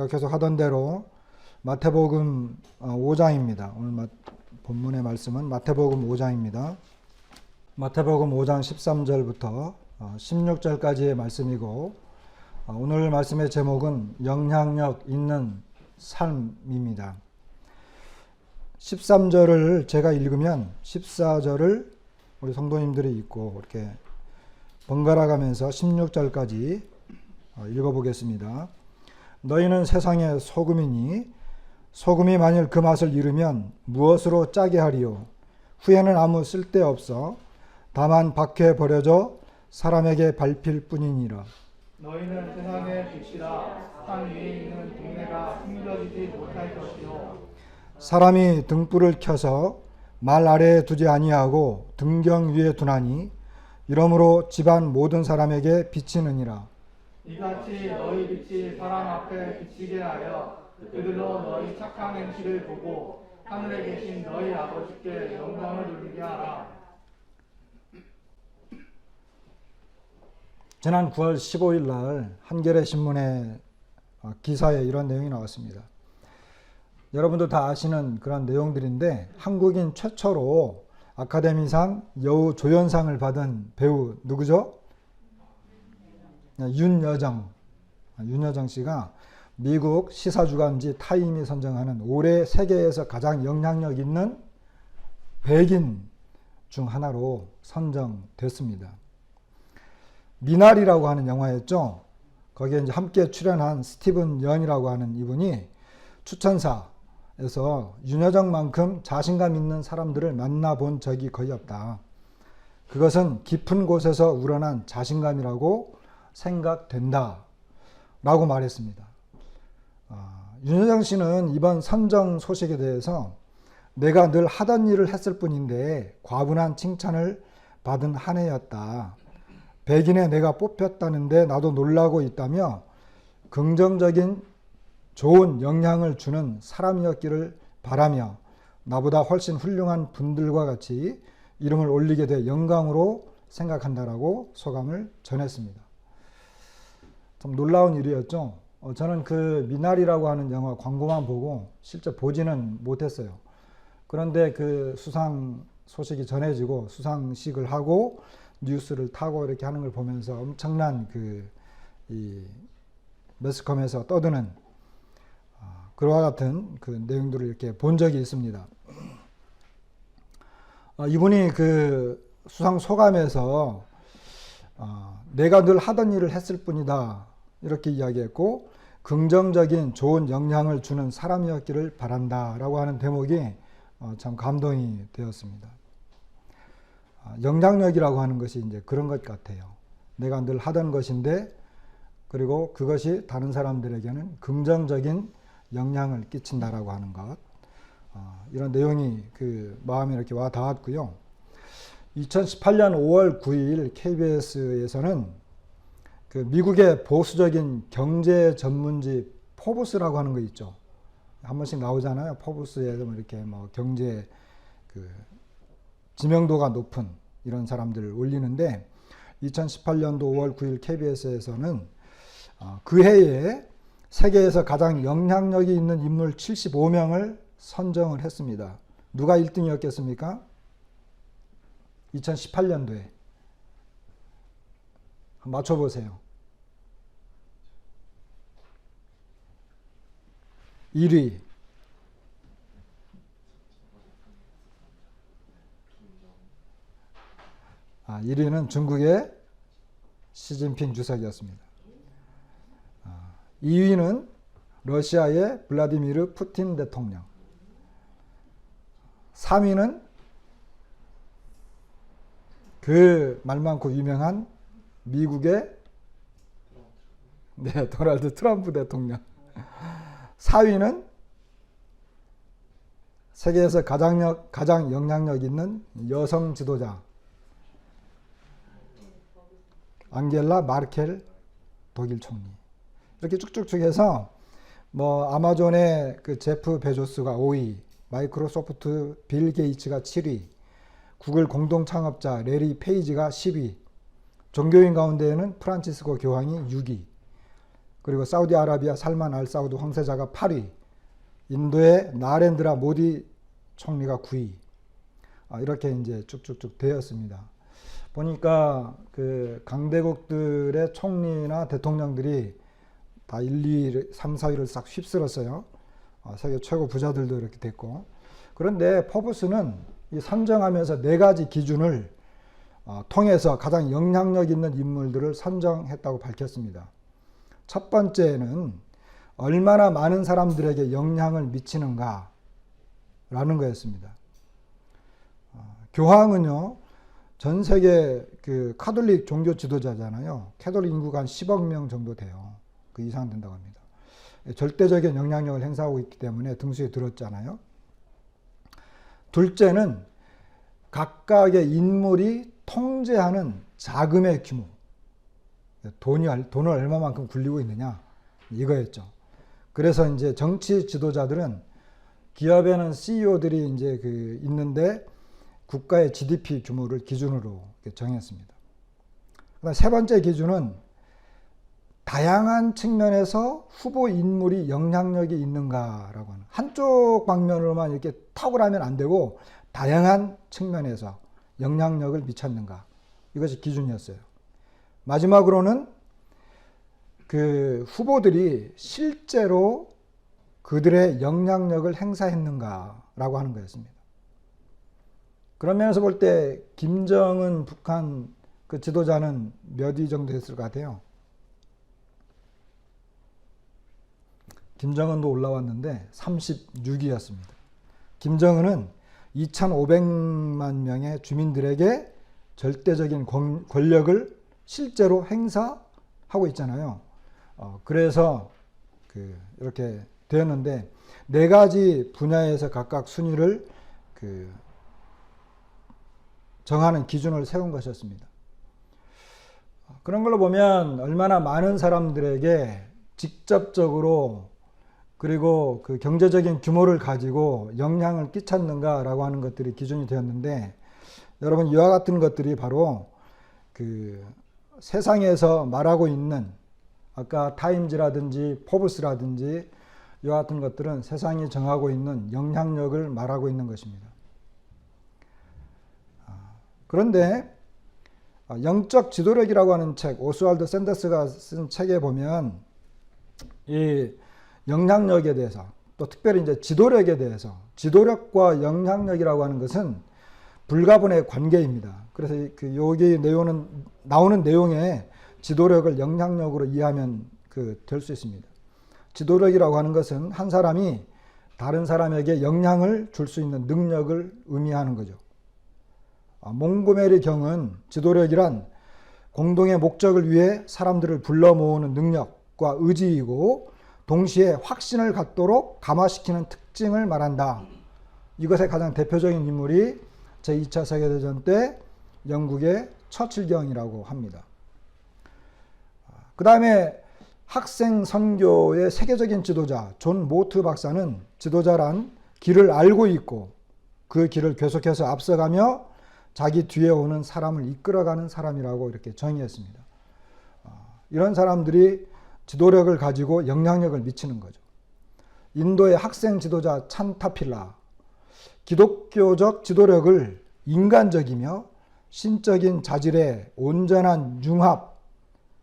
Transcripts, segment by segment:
제가 계속 하던 대로 마태복음 5장입니다. 오늘 본문의 말씀은 마태복음 5장입니다. 마태복음 5장 13절부터 16절까지의 말씀이고, 오늘 말씀의 제목은 영향력 있는 삶입니다. 13절을 제가 읽으면 14절을 우리 성도님들이 읽고 이렇게 번갈아 가면서 16절까지 읽어보겠습니다. 너희는 세상의 소금이니 소금이 만일 그 맛을 잃으면 무엇으로 짜게 하리요? 후에는 아무 쓸데없어 다만 밖에 버려져 사람에게 밟힐 뿐이니라. 너희는 세상의 빛이라. 산 위에 있는 등대가 숨겨지지 못할 것이요. 사람이 등불을 켜서 말 아래에 두지 아니하고 등경 위에 두나니 이러므로 집안 모든 사람에게 비치느니라. 이같이 너희 빛이 사람 앞에 비치게 하여 그들로 너희 착한 행실을 보고 하늘에 계신 너희 아버지께 영광을 돌리게 하라. 지난 9월 15일 날 한겨레 신문의 기사에 이런 내용이 나왔습니다. 여러분도 다 아시는 그런 내용들인데, 한국인 최초로 아카데미상 여우조연상을 받은 배우 누구죠? 윤여정 씨가 미국 시사주간지 타임이 선정하는 올해 세계에서 가장 영향력 있는 백인 중 하나로 선정됐습니다. 미나리라고 하는 영화였죠. 거기에 이제 함께 출연한 스티븐 연이라고 하는 이분이 추천사에서 윤여정만큼 자신감 있는 사람들을 만나본 적이 거의 없다. 그것은 깊은 곳에서 우러난 자신감이라고 생각된다 라고 말했습니다. 윤여정 씨는 이번 선정 소식에 대해서 내가 늘 하던 일을 했을 뿐인데 과분한 칭찬을 받은 한 해였다. 백인에 내가 뽑혔다는데 나도 놀라고 있다며 긍정적인 좋은 영향을 주는 사람이었기를 바라며 나보다 훨씬 훌륭한 분들과 같이 이름을 올리게 돼 영광으로 생각한다라고 소감을 전했습니다. 참 놀라운 일이었죠. 저는 그 미나리라고 하는 영화 광고만 보고 실제 보지는 못했어요. 그런데 그 수상 소식이 전해지고 수상식을 하고 뉴스를 타고 이렇게 하는 걸 보면서 엄청난 이 매스컴에서 떠드는 그와 같은 그 내용들을 이렇게 본 적이 있습니다. 이분이 그 수상 소감에서 내가 늘 하던 일을 했을 뿐이다 이렇게 이야기했고, 긍정적인 좋은 영향을 주는 사람이었기를 바란다 라고 하는 대목이 참 감동이 되었습니다. 영향력이라고 하는 것이 이제 그런 것 같아요. 내가 늘 하던 것인데, 그리고 그것이 다른 사람들에게는 긍정적인 영향을 끼친다라고 하는 것. 이런 내용이 그 마음에 이렇게 와 닿았고요. 2018년 5월 9일 KBS에서는 그 미국의 보수적인 경제 전문지 포브스라고 하는 거 있죠. 한 번씩 나오잖아요. 포브스에서 이렇게 경제 지명도가 높은 이런 사람들을 올리는데, 2018년도 5월 9일 KBS에서는 그 해에 세계에서 가장 영향력이 있는 인물 75명을 선정을 했습니다. 누가 1등이었겠습니까? 2018년도에. 맞춰보세요. 1위. 1위는 중국의 시진핑 주석이었습니다. 2위는 러시아의 블라디미르 푸틴 대통령. 3위는 그 말 많고 유명한 미국의 도널드 트럼프 대통령. 4위는 세계에서 가장 영향력 있는 여성 지도자 앙겔라 마르켈 독일 총리. 이렇게 쭉쭉쭉 해서 아마존의 그 제프 베조스가 5위, 마이크로소프트 빌 게이츠가 7위, 구글 공동 창업자 레리 페이지가 10위, 종교인 가운데에는 프란치스코 교황이 6위, 그리고 사우디아라비아 살만 알 사우드 황세자가 8위, 인도의 나렌드라 모디 총리가 9위. 이렇게 이제 쭉쭉쭉 되었습니다. 보니까 그 강대국들의 총리나 대통령들이 다 1, 2, 3, 4위를 싹 휩쓸었어요. 세계 최고 부자들도 이렇게 됐고. 그런데 포브스는 이 선정하면서 4가지 기준을 통해서 가장 영향력 있는 인물들을 선정했다고 밝혔습니다. 첫 번째는 얼마나 많은 사람들에게 영향을 미치는가 라는 거였습니다. 교황은요, 전 세계 그 카톨릭 종교 지도자잖아요. 캐톨릭 인구가 한 10억 명 정도 돼요. 그 이상 된다고 합니다. 절대적인 영향력을 행사하고 있기 때문에 등수에 들었잖아요. 둘째는 각각의 인물이 통제하는 자금의 규모. 돈을 얼마만큼 굴리고 있느냐. 이거였죠. 그래서 이제 정치 지도자들은 기업에는 CEO들이 이제 있는데 국가의 GDP 규모를 기준으로 정했습니다. 그다음 세 번째 기준은 다양한 측면에서 후보 인물이 영향력이 있는가라고 하는, 한쪽 방면으로만 이렇게 탁월하면 안 되고 다양한 측면에서 영향력을 미쳤는가, 이것이 기준이었어요. 마지막으로는 그 후보들이 실제로 그들의 영향력을 행사했는가라고 하는 거였습니다. 그런 면에서 볼 때 김정은 북한 그 지도자는 몇 위 정도 됐을 것 같아요? 김정은도 올라왔는데 36위였습니다. 김정은은 2,500만 명의 주민들에게 절대적인 권력을 실제로 행사하고 있잖아요. 그래서 이렇게 되었는데 4가지 분야에서 각각 순위를 정하는 기준을 세운 것이었습니다. 그런 걸로 보면 얼마나 많은 사람들에게 직접적으로 그리고 그 경제적인 규모를 가지고 영향을 끼쳤는가라고 하는 것들이 기준이 되었는데, 여러분 이와 같은 것들이 바로 그 세상에서 말하고 있는, 아까 타임즈라든지 포브스라든지 이와 같은 것들은 세상이 정하고 있는 영향력을 말하고 있는 것입니다. 그런데 영적 지도력이라고 하는 책, 오스왈드 샌더스가 쓴 책에 보면 이 영향력에 대해서, 또 특별히 이제 지도력에 대해서, 지도력과 영향력이라고 하는 것은 불가분의 관계입니다. 그래서 여기 나오는 내용에 지도력을 영향력으로 이해하면 될 수 있습니다. 지도력이라고 하는 것은 한 사람이 다른 사람에게 영향을 줄 수 있는 능력을 의미하는 거죠. 몽고메리 경은 지도력이란 공동의 목적을 위해 사람들을 불러 모으는 능력과 의지이고 동시에 확신을 갖도록 감화시키는 특징을 말한다. 이것의 가장 대표적인 인물이 제2차 세계대전 때 영국의 처칠경이라고 합니다. 그 다음에 학생 선교의 세계적인 지도자 존 모트 박사는 지도자란 길을 알고 있고 그 길을 계속해서 앞서가며 자기 뒤에 오는 사람을 이끌어가는 사람이라고 이렇게 정의했습니다. 이런 사람들이 지도력을 가지고 영향력을 미치는 거죠. 인도의 학생 지도자 찬타필라, 기독교적 지도력을 인간적이며 신적인 자질의 온전한 융합,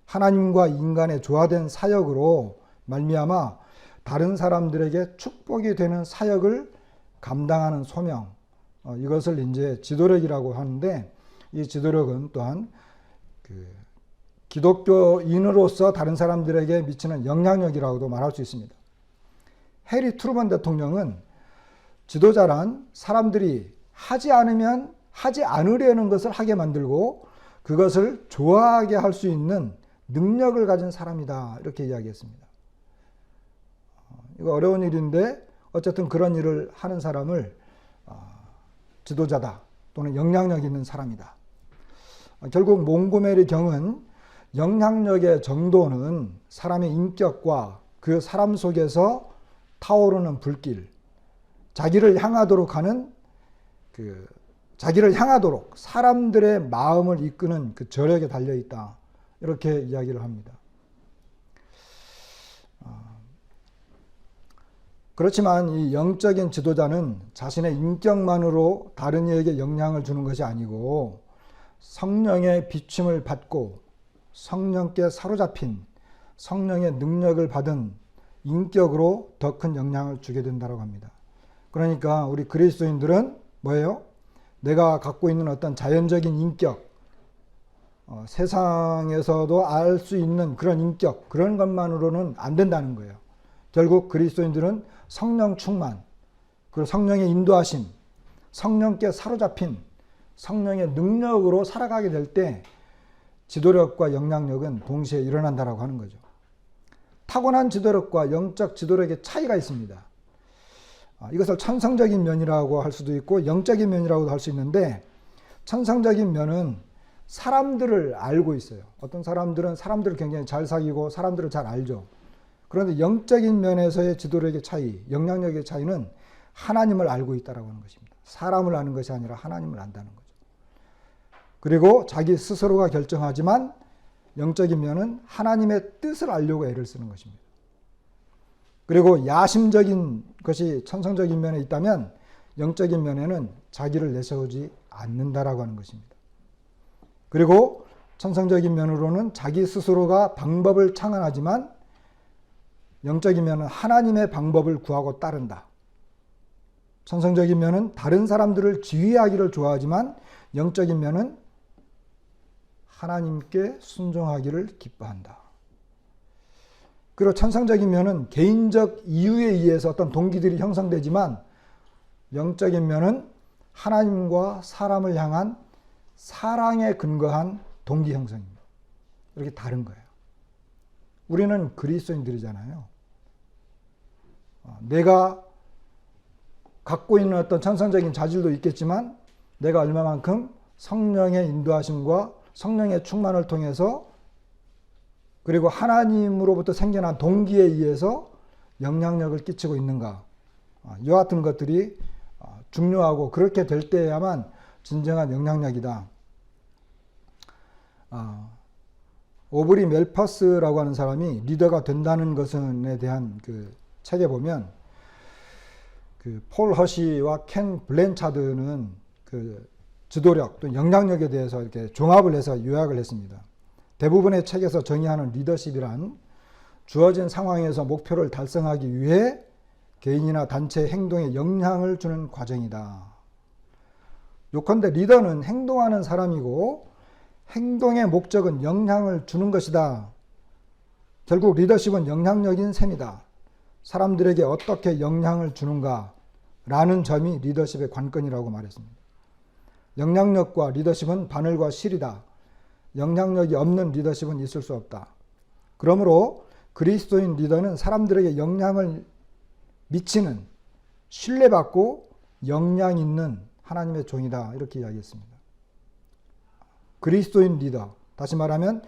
하나님과 인간의 조화된 사역으로 말미암아 다른 사람들에게 축복이 되는 사역을 감당하는 소명, 이것을 이제 지도력이라고 하는데, 이 지도력은 또한 기독교인으로서 다른 사람들에게 미치는 영향력이라고도 말할 수 있습니다. 해리 트루먼 대통령은 지도자란 사람들이 하지 않으면 하지 않으려는 것을 하게 만들고 그것을 좋아하게 할 수 있는 능력을 가진 사람이다, 이렇게 이야기했습니다. 이거 어려운 일인데 어쨌든 그런 일을 하는 사람을 지도자다 또는 영향력 있는 사람이다. 결국 몽고메리 경은 영향력의 정도는 사람의 인격과 그 사람 속에서 타오르는 불길, 자기를 향하도록 사람들의 마음을 이끄는 그 저력에 달려 있다, 이렇게 이야기를 합니다. 그렇지만 이 영적인 지도자는 자신의 인격만으로 다른 이에게 영향을 주는 것이 아니고 성령의 비춤을 받고 성령께 사로잡힌 성령의 능력을 받은 인격으로 더 큰 영향을 주게 된다고 합니다. 그러니까 우리 그리스도인들은 뭐예요? 내가 갖고 있는 어떤 자연적인 인격, 세상에서도 알 수 있는 그런 인격, 그런 것만으로는 안 된다는 거예요. 결국 그리스도인들은 성령 충만, 그리고 성령의 인도하심, 성령께 사로잡힌 성령의 능력으로 살아가게 될 때 지도력과 영향력은 동시에 일어난다라고 하는 거죠. 타고난 지도력과 영적 지도력의 차이가 있습니다. 이것을 천성적인 면이라고 할 수도 있고 영적인 면이라고도 할 수 있는데, 천성적인 면은 사람들을 알고 있어요. 어떤 사람들은 사람들을 굉장히 잘 사귀고 사람들을 잘 알죠. 그런데 영적인 면에서의 지도력의 차이, 영향력의 차이는 하나님을 알고 있다라고 하는 것입니다. 사람을 아는 것이 아니라 하나님을 안다는 거죠. 그리고 자기 스스로가 결정하지만 영적인 면은 하나님의 뜻을 알려고 애를 쓰는 것입니다. 그리고 야심적인 것이 천성적인 면에 있다면 영적인 면에는 자기를 내세우지 않는다라고 하는 것입니다. 그리고 천성적인 면으로는 자기 스스로가 방법을 창안하지만 영적인 면은 하나님의 방법을 구하고 따른다. 천성적인 면은 다른 사람들을 지휘하기를 좋아하지만 영적인 면은 하나님께 순종하기를 기뻐한다. 그리고 천성적인 면은 개인적 이유에 의해서 어떤 동기들이 형성되지만 영적인 면은 하나님과 사람을 향한 사랑에 근거한 동기 형성입니다. 이렇게 다른 거예요. 우리는 그리스도인들이잖아요. 내가 갖고 있는 어떤 천성적인 자질도 있겠지만 내가 얼마만큼 성령의 인도하심과 성령의 충만을 통해서 그리고 하나님으로부터 생겨난 동기에 의해서 영향력을 끼치고 있는가, 이와 같은 것들이 중요하고 그렇게 될 때야만 진정한 영향력이다. 오브리 멜퍼스라고 하는 사람이 리더가 된다는 것에 대한 그 책에 보면 그 폴 허시와 켄 블랜차드는 그 지도력 또 영향력에 대해서 이렇게 종합을 해서 요약을 했습니다. 대부분의 책에서 정의하는 리더십이란 주어진 상황에서 목표를 달성하기 위해 개인이나 단체의 행동에 영향을 주는 과정이다. 요컨대 리더는 행동하는 사람이고 행동의 목적은 영향을 주는 것이다. 결국 리더십은 영향력인 셈이다. 사람들에게 어떻게 영향을 주는가 라는 점이 리더십의 관건이라고 말했습니다. 영향력과 리더십은 바늘과 실이다. 영향력이 없는 리더십은 있을 수 없다. 그러므로 그리스도인 리더는 사람들에게 영향을 미치는, 신뢰받고 영향 있는 하나님의 종이다. 이렇게 이야기했습니다. 그리스도인 리더, 다시 말하면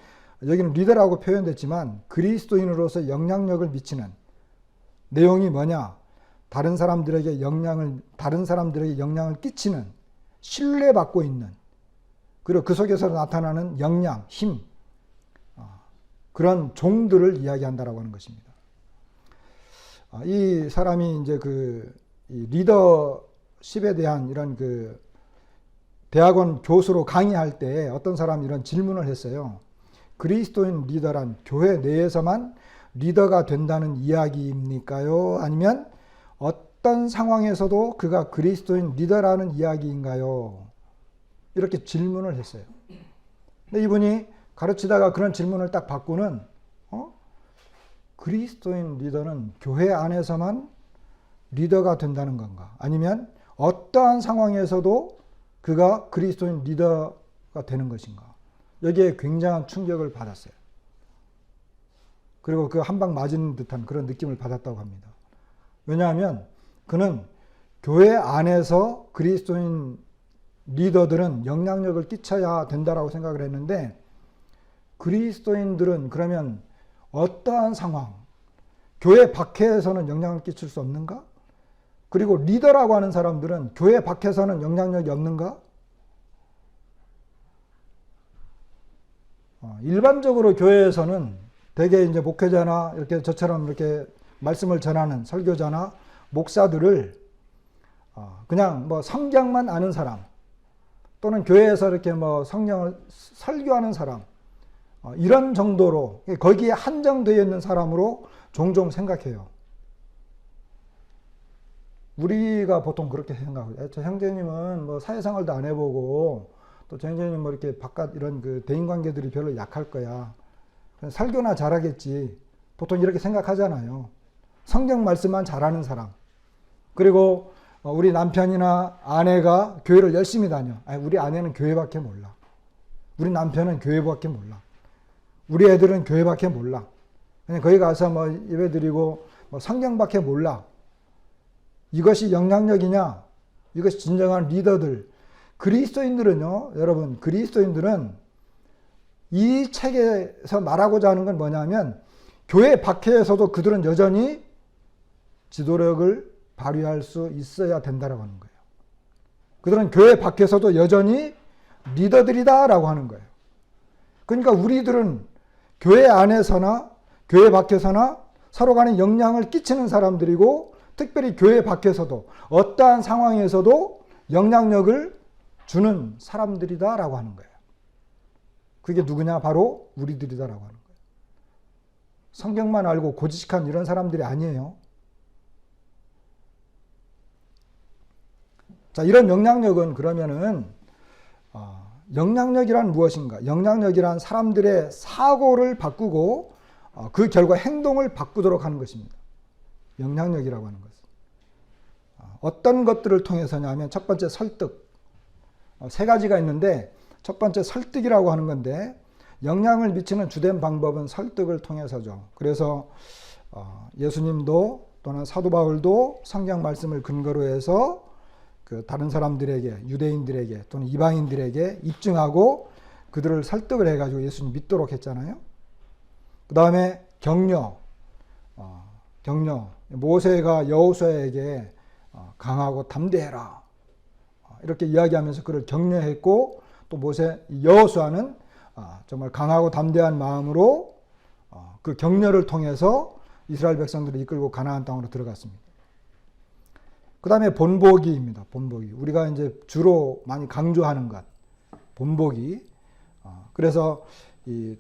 여기는 리더라고 표현됐지만 그리스도인으로서 영향력을 미치는 내용이 뭐냐? 다른 사람들에게 영향을 끼치는, 신뢰받고 있는, 그리고 그 속에서 나타나는 역량, 힘, 그런 종들을 이야기한다라고 하는 것입니다. 이 사람이 이제 이 리더십에 대한 이런 대학원 교수로 강의할 때 어떤 사람이 이런 질문을 했어요. 그리스도인 리더란 교회 내에서만 리더가 된다는 이야기입니까요? 아니면 어떤 상황에서도 그가 그리스도인 리더라는 이야기인가요? 이렇게 질문을 했어요. 근데 이분이 가르치다가 그런 질문을 딱 받고는 그리스도인 리더는 교회 안에서만 리더가 된다는 건가? 아니면 어떠한 상황에서도 그가 그리스도인 리더가 되는 것인가? 여기에 굉장한 충격을 받았어요. 그리고 그 한 방 맞은 듯한 그런 느낌을 받았다고 합니다. 왜냐하면 그는 교회 안에서 그리스도인 리더들은 영향력을 끼쳐야 된다라고 생각을 했는데, 그리스도인들은 그러면 어떠한 상황, 교회 밖에서는 영향을 끼칠 수 없는가? 그리고 리더라고 하는 사람들은 교회 밖에서는 영향력이 없는가? 일반적으로 교회에서는 대개 이제 목회자나 이렇게 저처럼 이렇게 말씀을 전하는 설교자나 목사들을 그냥 뭐 성경만 아는 사람 또는 교회에서 이렇게 뭐 성경을 설교하는 사람 이런 정도로 거기에 한정되어 있는 사람으로 종종 생각해요. 우리가 보통 그렇게 생각해요. 저 형제님은 뭐 사회생활도 안 해보고 또 저 형제님 뭐 이렇게 바깥 이런 그 대인관계들이 별로 약할 거야. 설교나 잘하겠지. 보통 이렇게 생각하잖아요. 성경 말씀만 잘하는 사람. 그리고 우리 남편이나 아내가 교회를 열심히 다녀. 아니, 우리 아내는 교회밖에 몰라. 우리 남편은 교회밖에 몰라. 우리 애들은 교회밖에 몰라. 그냥 거기 가서 뭐 예배 드리고 뭐 성경밖에 몰라. 이것이 영향력이냐? 이것이 진정한 리더들. 그리스도인들은요, 여러분, 그리스도인들은 이 책에서 말하고자 하는 건 뭐냐면 교회 밖에서도 그들은 여전히 지도력을 발휘할 수 있어야 된다라고 하는 거예요. 그들은 교회 밖에서도 여전히 리더들이다라고 하는 거예요. 그러니까 우리들은 교회 안에서나 교회 밖에서나 서로 간에 영향을 끼치는 사람들이고 특별히 교회 밖에서도 어떠한 상황에서도 영향력을 주는 사람들이다라고 하는 거예요. 그게 누구냐? 바로 우리들이다라고 하는 거예요. 성경만 알고 고지식한 이런 사람들이 아니에요. 자, 이런 영향력은 그러면은 영향력이란 무엇인가? 영향력이란 사람들의 사고를 바꾸고 그 결과 행동을 바꾸도록 하는 것입니다. 영향력이라고 하는 것은. 어떤 것들을 통해서냐면 첫 번째 설득. 세 가지가 있는데 첫 번째 설득이라고 하는 건데 영향을 미치는 주된 방법은 설득을 통해서죠. 그래서 예수님도 또는 사도 바울도 성경 말씀을 근거로 해서 그 다른 사람들에게 유대인들에게 또는 이방인들에게 입증하고 그들을 설득을 해가지고 예수님 믿도록 했잖아요. 그 다음에 격려. 모세가 여호수아에게 강하고 담대해라 이렇게 이야기하면서 그를 격려했고 또 여호수아는 정말 강하고 담대한 마음으로 그 격려를 통해서 이스라엘 백성들을 이끌고 가나안 땅으로 들어갔습니다. 그 다음에 본보기입니다. 본보기. 우리가 이제 주로 많이 강조하는 것. 본보기. 그래서 이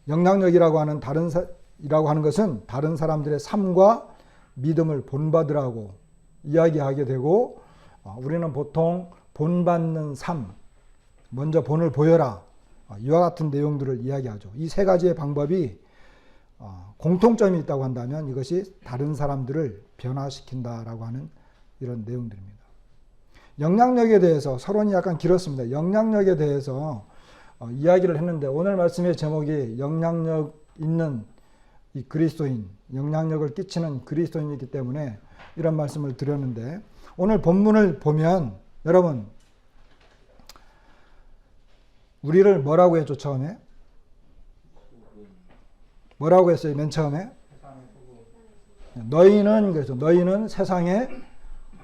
영향력이라고 하는 이라고 하는 것은 다른 사람들의 삶과 믿음을 본받으라고 이야기하게 되고 우리는 보통 본받는 삶, 먼저 본을 보여라. 이와 같은 내용들을 이야기하죠. 이 세 가지의 방법이 공통점이 있다고 한다면 이것이 다른 사람들을 변화시킨다라고 하는 이런 내용들입니다. 영향력에 대해서 서론이 약간 길었습니다. 영향력에 대해서 이야기를 했는데 오늘 말씀의 제목이 영향력 있는 이 그리스도인, 영향력을 끼치는 그리스도인이기 때문에 이런 말씀을 드렸는데 오늘 본문을 보면 여러분 우리를 뭐라고 했죠 처음에? 뭐라고 했어요 맨 처음에? 너희는 그래서 너희는 세상의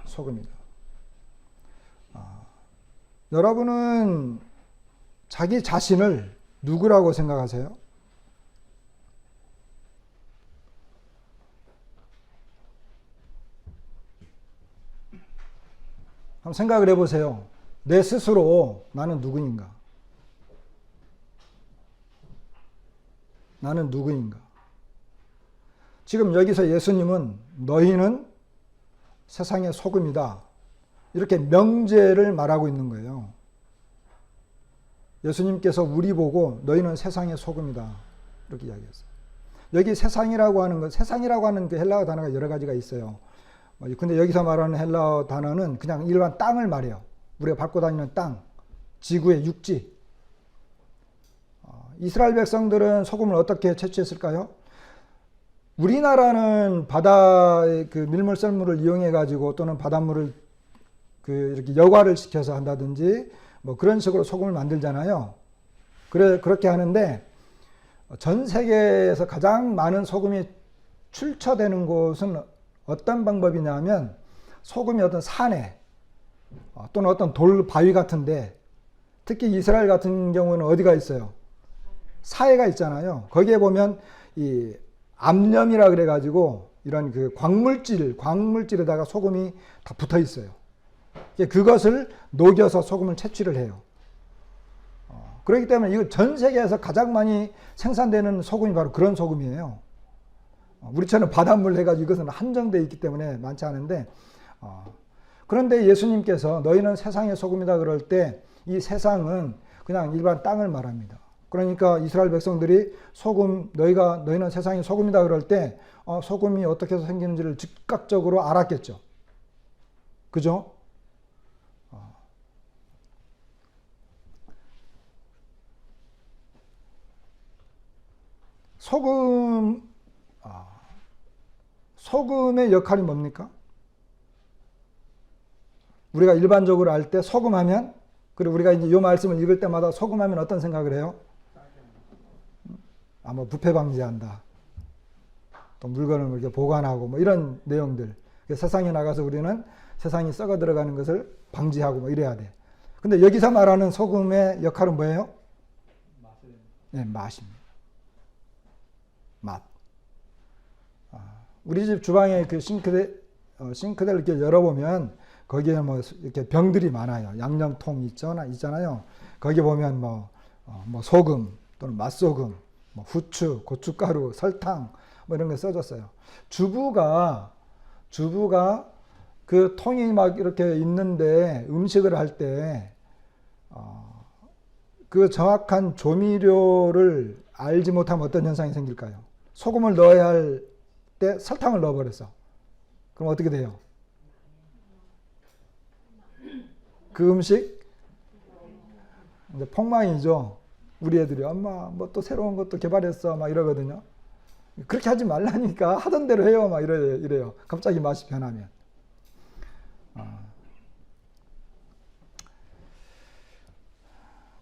소금이다. 여러분은 자기 자신을 누구라고 생각하세요? 한번 생각을 해보세요. 내 스스로 나는 누구인가? 나는 누구인가? 지금 여기서 예수님은 너희는 세상의 소금이다. 이렇게 명제를 말하고 있는 거예요. 예수님께서 우리 보고 너희는 세상의 소금이다. 이렇게 이야기했어요. 여기 세상이라고 하는 그 헬라어 단어가 여러 가지가 있어요. 근데 여기서 말하는 헬라어 단어는 그냥 일반 땅을 말해요. 우리가 밟고 다니는 땅, 지구의 육지. 이스라엘 백성들은 소금을 어떻게 채취했을까요? 우리나라는 바다의 그 밀물썰물을 이용해 가지고 또는 바닷물을 이렇게 여과를 시켜서 한다든지 뭐 그런 식으로 소금을 만들잖아요. 그렇게 하는데 전 세계에서 가장 많은 소금이 출처되는 곳은 어떤 방법이냐면 소금이 어떤 산에 또는 어떤 돌 바위 같은데 특히 이스라엘 같은 경우는 어디가 있어요? 사해가 있잖아요. 거기에 보면 이 암염이라 그래가지고 이런 그 광물질에다가 소금이 다 붙어 있어요. 그것을 녹여서 소금을 채취를 해요. 그렇기 때문에 이거 전 세계에서 가장 많이 생산되는 소금이 바로 그런 소금이에요. 우리처럼 바닷물 해가지고 이것은 한정되어 있기 때문에 많지 않은데, 그런데 예수님께서 너희는 세상의 소금이다 그럴 때 이 세상은 그냥 일반 땅을 말합니다. 그러니까 이스라엘 백성들이 너희는 세상의 소금이다 그럴 때 소금이 어떻게 해서 생기는지를 즉각적으로 알았겠죠. 그죠? 소금의 역할이 뭡니까? 우리가 일반적으로 알 때 소금하면, 그리고 우리가 이제 이 말씀을 읽을 때마다 소금하면 어떤 생각을 해요? 뭐 부패 방지한다. 또 물건을 이렇게 보관하고 뭐 이런 내용들. 세상에 나가서 우리는 세상이 썩어 들어가는 것을 방지하고 뭐 이래야 돼. 근데 여기서 말하는 소금의 역할은 뭐예요? 네, 맛입니다. 맛. 우리 집 주방에 그 싱크대를 이렇게 열어보면 거기에 뭐 이렇게 병들이 많아요. 양념통 있잖아요. 거기 보면 뭐 소금 또는 맛소금, 뭐 후추, 고춧가루, 설탕 뭐 이런 게 써졌어요. 주부가 그 통이 막 이렇게 있는데 음식을 할 때 그 정확한 조미료를 알지 못하면 어떤 현상이 생길까요? 소금을 넣어야 할 때 설탕을 넣어버렸어. 그럼 어떻게 돼요? 그 음식 이제 폭망이죠. 우리 애들이 엄마 뭐 또 새로운 것도 개발했어 막 이러거든요. 그렇게 하지 말라니까 하던 대로 해요 막 이래요. 갑자기 맛이 변하면.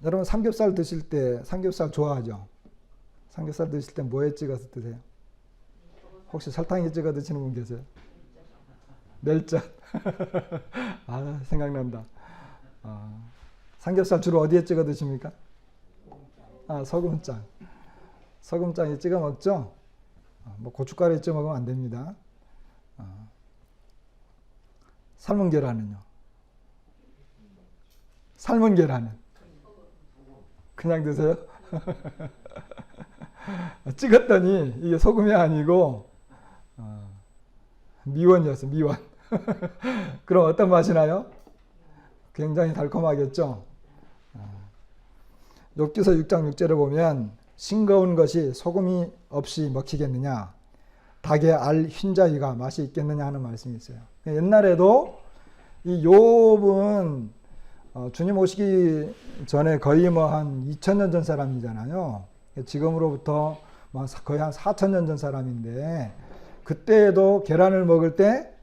여러분 삼겹살 드실 때 삼겹살 좋아하죠? 삼겹살 드실 때 뭐에 찍어서 드세요? 혹시 설탕에 찍어 드시는 분 계세요? 멜젓. 생각난다. 삼겹살 주로 어디에 찍어 드십니까? 소금장. 소금장에 찍어 먹죠? 뭐 고춧가루에 찍어 먹으면 안 됩니다. 삶은 계란은요? 삶은 계란은? 그냥 드세요? 찍었더니 이게 소금이 아니고 미원이었어요. 미원. 그럼 어떤 맛이 나요? 굉장히 달콤하겠죠? 욥기서 6장 6절에 보면 싱거운 것이 소금이 없이 먹히겠느냐, 닭의 알 흰자위가 맛이 있겠느냐 하는 말씀이 있어요. 옛날에도 이 욥은 주님 오시기 전에 거의 뭐 한 2000년 전 사람이잖아요. 지금으로부터 거의 한 4000년 전 사람인데, 그때에도 계란을 먹을 때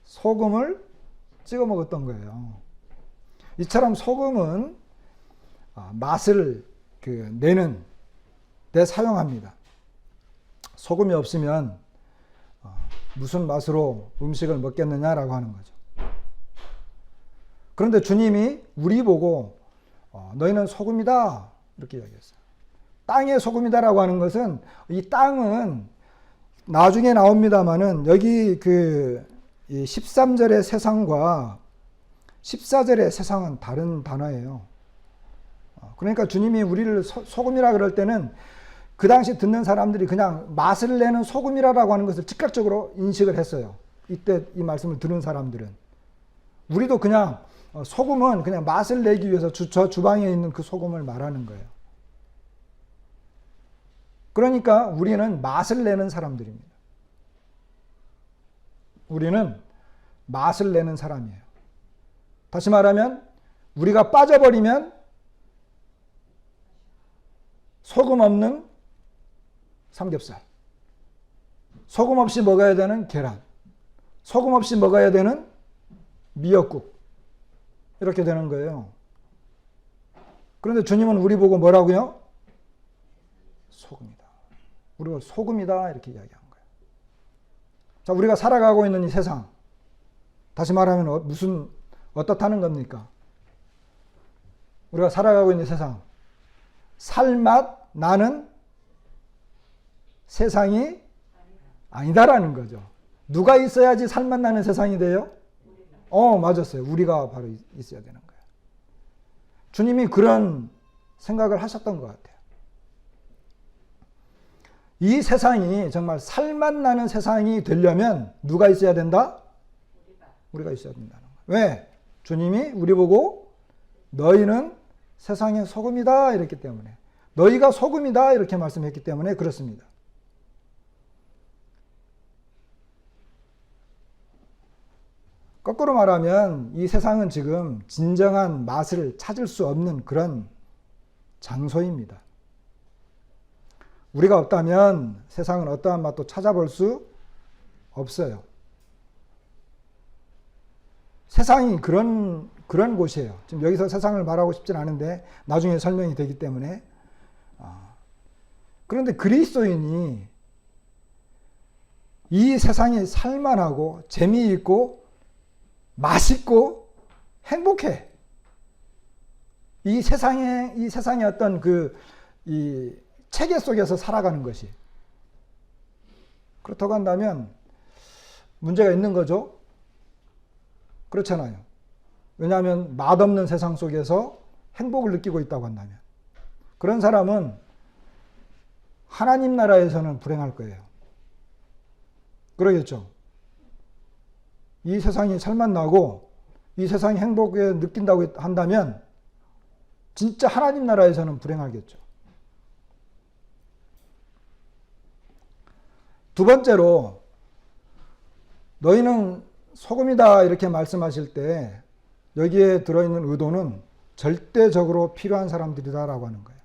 소금을 찍어 먹었던 거예요. 이처럼 소금은 맛을 내는 데 사용합니다. 소금이 없으면 무슨 맛으로 음식을 먹겠느냐라고 하는 거죠. 그런데 주님이 우리 보고 너희는 소금이다 이렇게 이야기했어요. 땅의 소금이다라고 하는 것은, 이 땅은 나중에 나옵니다마는 여기 이 13절의 세상과 14절의 세상은 다른 단어예요. 그러니까 주님이 우리를 소금이라 그럴 때는 그 당시 듣는 사람들이 그냥 맛을 내는 소금이라고 하는 것을 즉각적으로 인식을 했어요. 이때 이 말씀을 들은 사람들은. 우리도 그냥 소금은 그냥 맛을 내기 위해서 저 주방에 있는 그 소금을 말하는 거예요. 그러니까 우리는 맛을 내는 사람들입니다. 우리는 맛을 내는 사람이에요. 다시 말하면 우리가 빠져버리면 소금 없는 삼겹살, 소금 없이 먹어야 되는 계란, 소금 없이 먹어야 되는 미역국, 이렇게 되는 거예요. 그런데 주님은 우리 보고 뭐라고요? 소금이다. 우리가 소금이다 이렇게 이야기한 거예요. 자, 우리가 살아가고 있는 이 세상, 다시 말하면 어떻다는 겁니까? 우리가 살아가고 있는 세상, 살맛 나는 세상이 아니다라는 거죠. 누가 있어야지 살맛 나는 세상이 돼요? 맞았어요. 우리가 바로 있어야 되는 거예요. 주님이 그런 생각을 하셨던 것 같아요. 이 세상이 정말 살맛 나는 세상이 되려면 누가 있어야 된다? 우리가 있어야 된다는 거예요. 왜? 주님이 우리 보고 너희는 세상의 소금이다 이랬기 때문에, 너희가 소금이다 이렇게 말씀했기 때문에 그렇습니다. 거꾸로 말하면 이 세상은 지금 진정한 맛을 찾을 수 없는 그런 장소입니다. 우리가 없다면 세상은 어떠한 맛도 찾아볼 수 없어요. 세상이 그런 곳이에요. 지금 여기서 세상을 말하고 싶진 않은데 나중에 설명이 되기 때문에. 그런데 그리스도인이 이 세상이 살만하고 재미있고 맛있고 행복해. 이 세상의 어떤 이 체계 속에서 살아가는 것이. 그렇다고 한다면 문제가 있는 거죠? 그렇잖아요. 왜냐하면 맛없는 세상 속에서 행복을 느끼고 있다고 한다면. 그런 사람은 하나님 나라에서는 불행할 거예요. 그러겠죠? 이 세상이 살맛 나고 이 세상이 행복에 느낀다고 한다면 진짜 하나님 나라에서는 불행하겠죠. 두 번째로 너희는 소금이다 이렇게 말씀하실 때 여기에 들어있는 의도는 절대적으로 필요한 사람들이다라고 하는 거예요.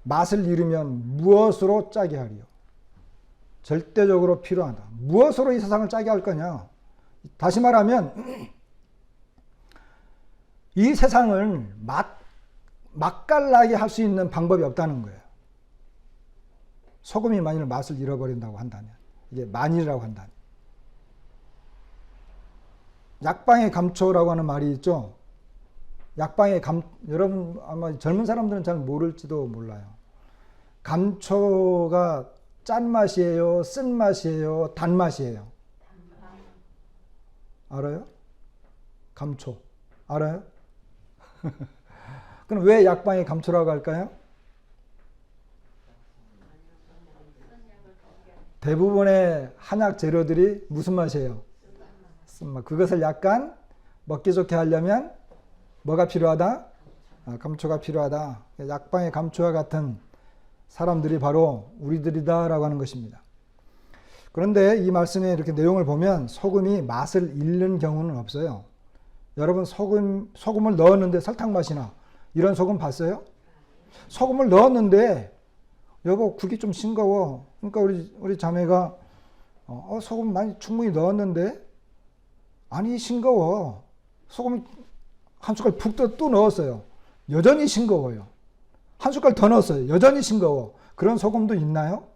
맛을 잃으면 무엇으로 짜게 하리요? 절대적으로 필요하다. 무엇으로 이 세상을 짜게 할 거냐? 다시 말하면 이 세상을 맛깔나게 할 수 있는 방법이 없다는 거예요. 소금이 만일 맛을 잃어버린다고 한다면, 이게 만일이라고 한다면. 약방의 감초라고 하는 말이 있죠. 여러분 아마 젊은 사람들은 잘 모를지도 몰라요. 감초가 짠맛이에요? 쓴맛이에요? 단맛이에요? 알아요? 감초. 알아요? 그럼 왜 약방의 감초라고 할까요? 대부분의 한약 재료들이 무슨 맛이에요? 쓴맛. 그것을 약간 먹기 좋게 하려면 뭐가 필요하다? 감초가 필요하다. 약방의 감초와 같은 사람들이 바로 우리들이다라고 하는 것입니다. 그런데 이 말씀에 이렇게 내용을 보면 소금이 맛을 잃는 경우는 없어요. 여러분 소금을 넣었는데 설탕 맛이나 이런 소금 봤어요? 소금을 넣었는데 여보 국이 좀 싱거워. 그러니까 우리 자매가 소금 많이 충분히 넣었는데 아니 싱거워. 소금 한 숟갈 푹 또 넣었어요. 여전히 싱거워요. 한 숟갈 더 넣었어요. 여전히 싱거워. 그런 소금도 있나요?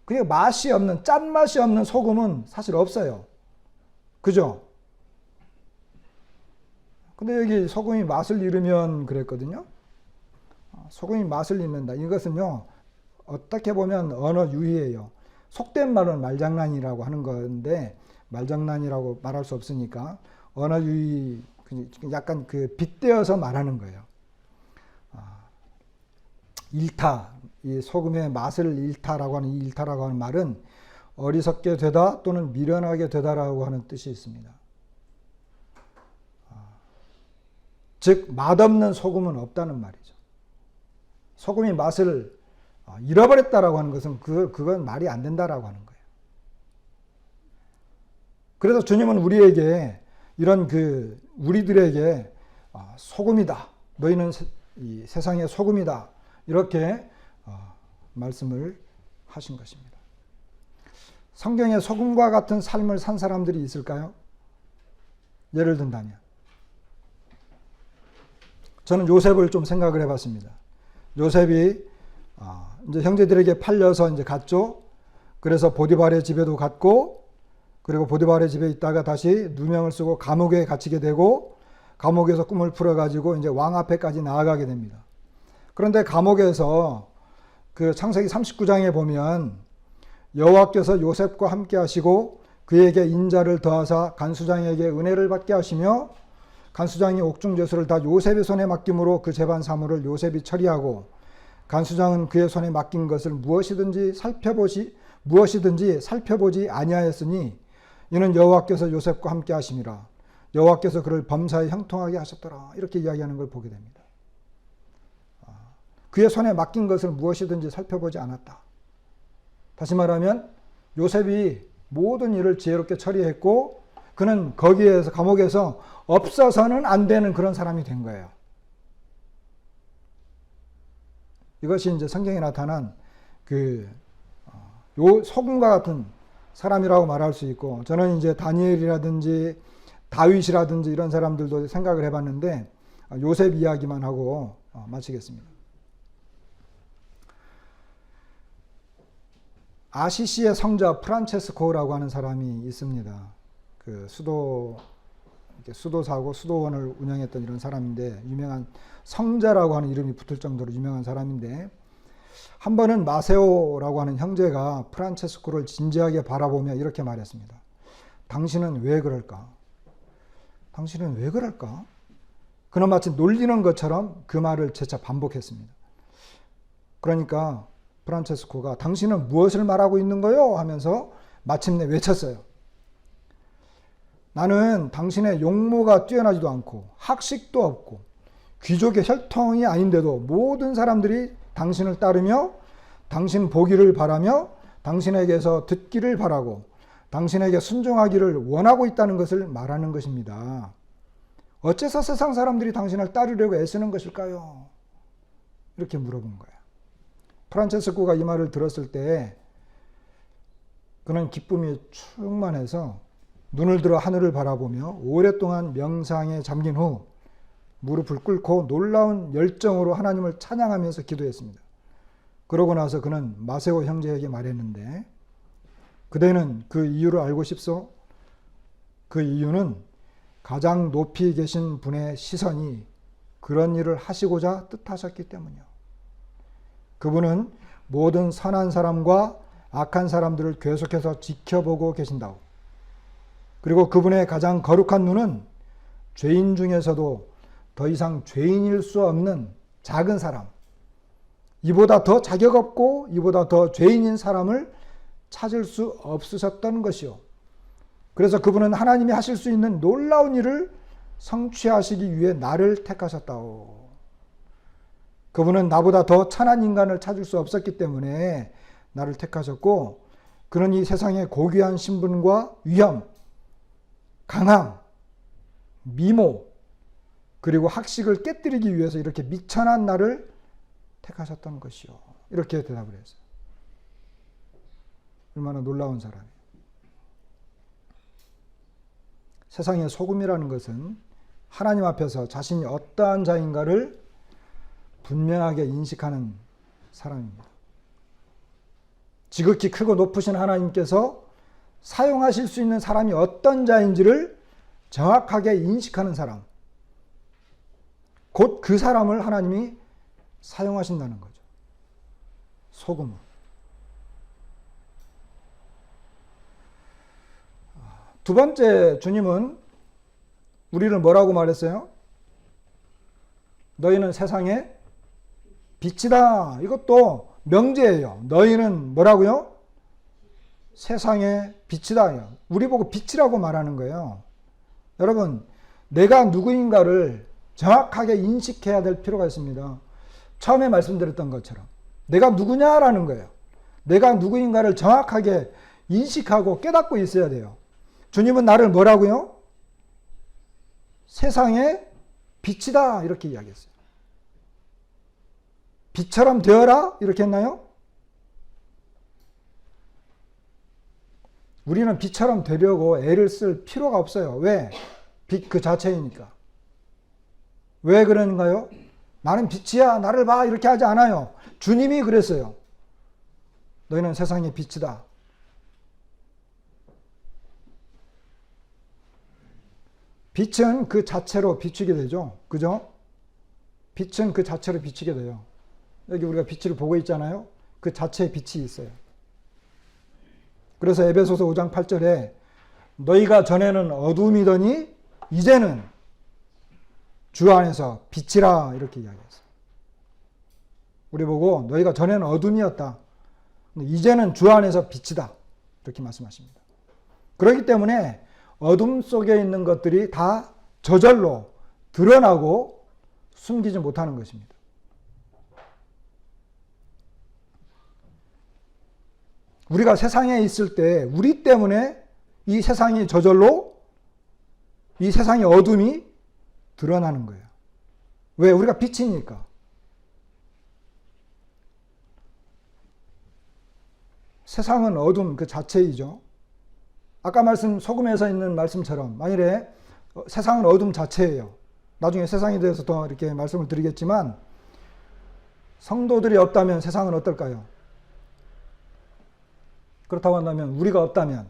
그게 맛이 없는, 짠맛이 없는 소금은 사실 없어요. 그죠? 근데 여기 소금이 맛을 잃으면 그랬거든요. 소금이 맛을 잃는다. 이것은요, 어떻게 보면 언어 유희예요. 속된 말은 말장난이라고 하는 건데, 말장난이라고 말할 수 없으니까, 언어 유희, 약간 빗대어서 말하는 거예요. 잃다. 이 소금의 맛을 잃다라고 하는 이 잃다라고 하는 말은 어리석게 되다 또는 미련하게 되다라고 하는 뜻이 있습니다. 즉 맛없는 소금은 없다는 말이죠. 소금이 맛을 잃어버렸다라고 하는 것은 그건 말이 안 된다라고 하는 거예요. 그래서 주님은 우리에게 이런 우리들에게 소금이다. 너희는 이 세상의 소금이다. 이렇게 말씀을 하신 것입니다. 성경에 소금과 같은 삶을 산 사람들이 있을까요? 예를 든다면 저는 요셉을 좀 생각을 해봤습니다. 요셉이 이제 형제들에게 팔려서 이제 갔죠. 그래서 보디발의 집에도 갔고, 그리고 보디발의 집에 있다가 다시 누명을 쓰고 감옥에 갇히게 되고, 감옥에서 꿈을 풀어가지고 이제 왕 앞에까지 나아가게 됩니다. 그런데 감옥에서 그 창세기 39장에 보면 여호와께서 요셉과 함께 하시고 그에게 인자를 더하사 간수장에게 은혜를 받게 하시며 간수장이 옥중제수를 다 요셉의 손에 맡김으로 그 재반 사물을 요셉이 처리하고 간수장은 그의 손에 맡긴 것을 무엇이든지 살펴보지 아니하였으니 이는 여호와께서 요셉과 함께 하심이라. 여호와께서 그를 범사에 형통하게 하셨더라. 이렇게 이야기하는 걸 보게 됩니다. 그의 손에 맡긴 것을 무엇이든지 살펴보지 않았다. 다시 말하면 요셉이 모든 일을 지혜롭게 처리했고 그는 거기에서 감옥에서 없어서는 안 되는 그런 사람이 된 거예요. 이것이 이제 성경에 나타난 요 소금과 같은 사람이라고 말할 수 있고, 저는 이제 다니엘이라든지 다윗이라든지 이런 사람들도 생각을 해봤는데 요셉 이야기만 하고 마치겠습니다. 아시시의 성자 프란체스코라고 하는 사람이 있습니다. 그 수도사고 수도원을 운영했던 이런 사람인데, 유명한 성자라고 하는 이름이 붙을 정도로 유명한 사람인데, 한 번은 마세오라고 하는 형제가 프란체스코를 진지하게 바라보며 이렇게 말했습니다. 당신은 왜 그럴까? 당신은 왜 그럴까? 그는 마치 놀리는 것처럼 그 말을 재차 반복했습니다. 그러니까 프란체스코가 당신은 무엇을 말하고 있는 거요? 하면서 마침내 외쳤어요. 나는 당신의 용모가 뛰어나지도 않고 학식도 없고 귀족의 혈통이 아닌데도 모든 사람들이 당신을 따르며 당신 보기를 바라며 당신에게서 듣기를 바라고 당신에게 순종하기를 원하고 있다는 것을 말하는 것입니다. 어째서 세상 사람들이 당신을 따르려고 애쓰는 것일까요? 이렇게 물어본 거예요. 프란체스코가 이 말을 들었을 때 그는 기쁨이 충만해서 눈을 들어 하늘을 바라보며 오랫동안 명상에 잠긴 후 무릎을 꿇고 놀라운 열정으로 하나님을 찬양하면서 기도했습니다. 그러고 나서 그는 마세오 형제에게 말했는데, 그대는 그 이유를 알고 싶소? 그 이유는 가장 높이 계신 분의 시선이 그런 일을 하시고자 뜻하셨기 때문이요. 그분은 모든 선한 사람과 악한 사람들을 계속해서 지켜보고 계신다고. 그리고 그분의 가장 거룩한 눈은 죄인 중에서도 더 이상 죄인일 수 없는 작은 사람, 이보다 더 자격 없고 이보다 더 죄인인 사람을 찾을 수 없으셨던 것이요. 그래서 그분은 하나님이 하실 수 있는 놀라운 일을 성취하시기 위해 나를 택하셨다오. 그분은 나보다 더 찬한 인간을 찾을 수 없었기 때문에 나를 택하셨고, 그는 이 세상의 고귀한 신분과 위엄, 강함, 미모, 그리고 학식을 깨뜨리기 위해서 이렇게 미천한 나를 택하셨던 것이요. 이렇게 대답을 했어요. 얼마나 놀라운 사람이에요. 세상의 소금이라는 것은 하나님 앞에서 자신이 어떠한 자인가를 분명하게 인식하는 사람입니다. 지극히 크고 높으신 하나님께서 사용하실 수 있는 사람이 어떤 자인지를 정확하게 인식하는 사람, 곧 그 사람을 하나님이 사용하신다는 거죠. 소금은. 두 번째, 주님은 우리를 뭐라고 말했어요? 너희는 세상의 빛이다. 이것도 명제예요. 너희는 뭐라고요? 세상의 빛이다. 우리 보고 빛이라고 말하는 거예요. 여러분, 내가 누구인가를 정확하게 인식해야 될 필요가 있습니다. 처음에 말씀드렸던 것처럼 내가 누구냐라는 거예요. 내가 누구인가를 정확하게 인식하고 깨닫고 있어야 돼요. 주님은 나를 뭐라고요? 세상의 빛이다. 이렇게 이야기했어요. 빛처럼 되어라. 이렇게 했나요? 우리는 빛처럼 되려고 애를 쓸 필요가 없어요. 왜? 빛 그 자체이니까. 왜 그런가요? 나는 빛이야, 나를 봐, 이렇게 하지 않아요. 주님이 그랬어요. 너희는 세상의 빛이다. 빛은 그 자체로 비추게 되죠. 그죠? 빛은 그 자체로 비추게 돼요. 여기 우리가 빛을 보고 있잖아요. 그 자체에 빛이 있어요. 그래서 에베소서 5장 8절에 너희가 전에는 어둠이더니 이제는 주 안에서 빛이라 이렇게 이야기했어요. 우리 보고 너희가 전에는 어둠이었다. 근데 이제는 주 안에서 빛이다. 이렇게 말씀하십니다. 그렇기 때문에 어둠 속에 있는 것들이 다 저절로 드러나고 숨기지 못하는 것입니다. 우리가 세상에 있을 때 우리 때문에 이 세상이 저절로 이 세상의 어둠이 드러나는 거예요. 왜? 우리가 빛이니까. 세상은 어둠 그 자체이죠. 아까 소금에서 있는 말씀처럼 만일에 세상은 어둠 자체예요. 나중에 세상에 대해서 더 이렇게 말씀을 드리겠지만 성도들이 없다면 세상은 어떨까요? 그렇다고 한다면 우리가 없다면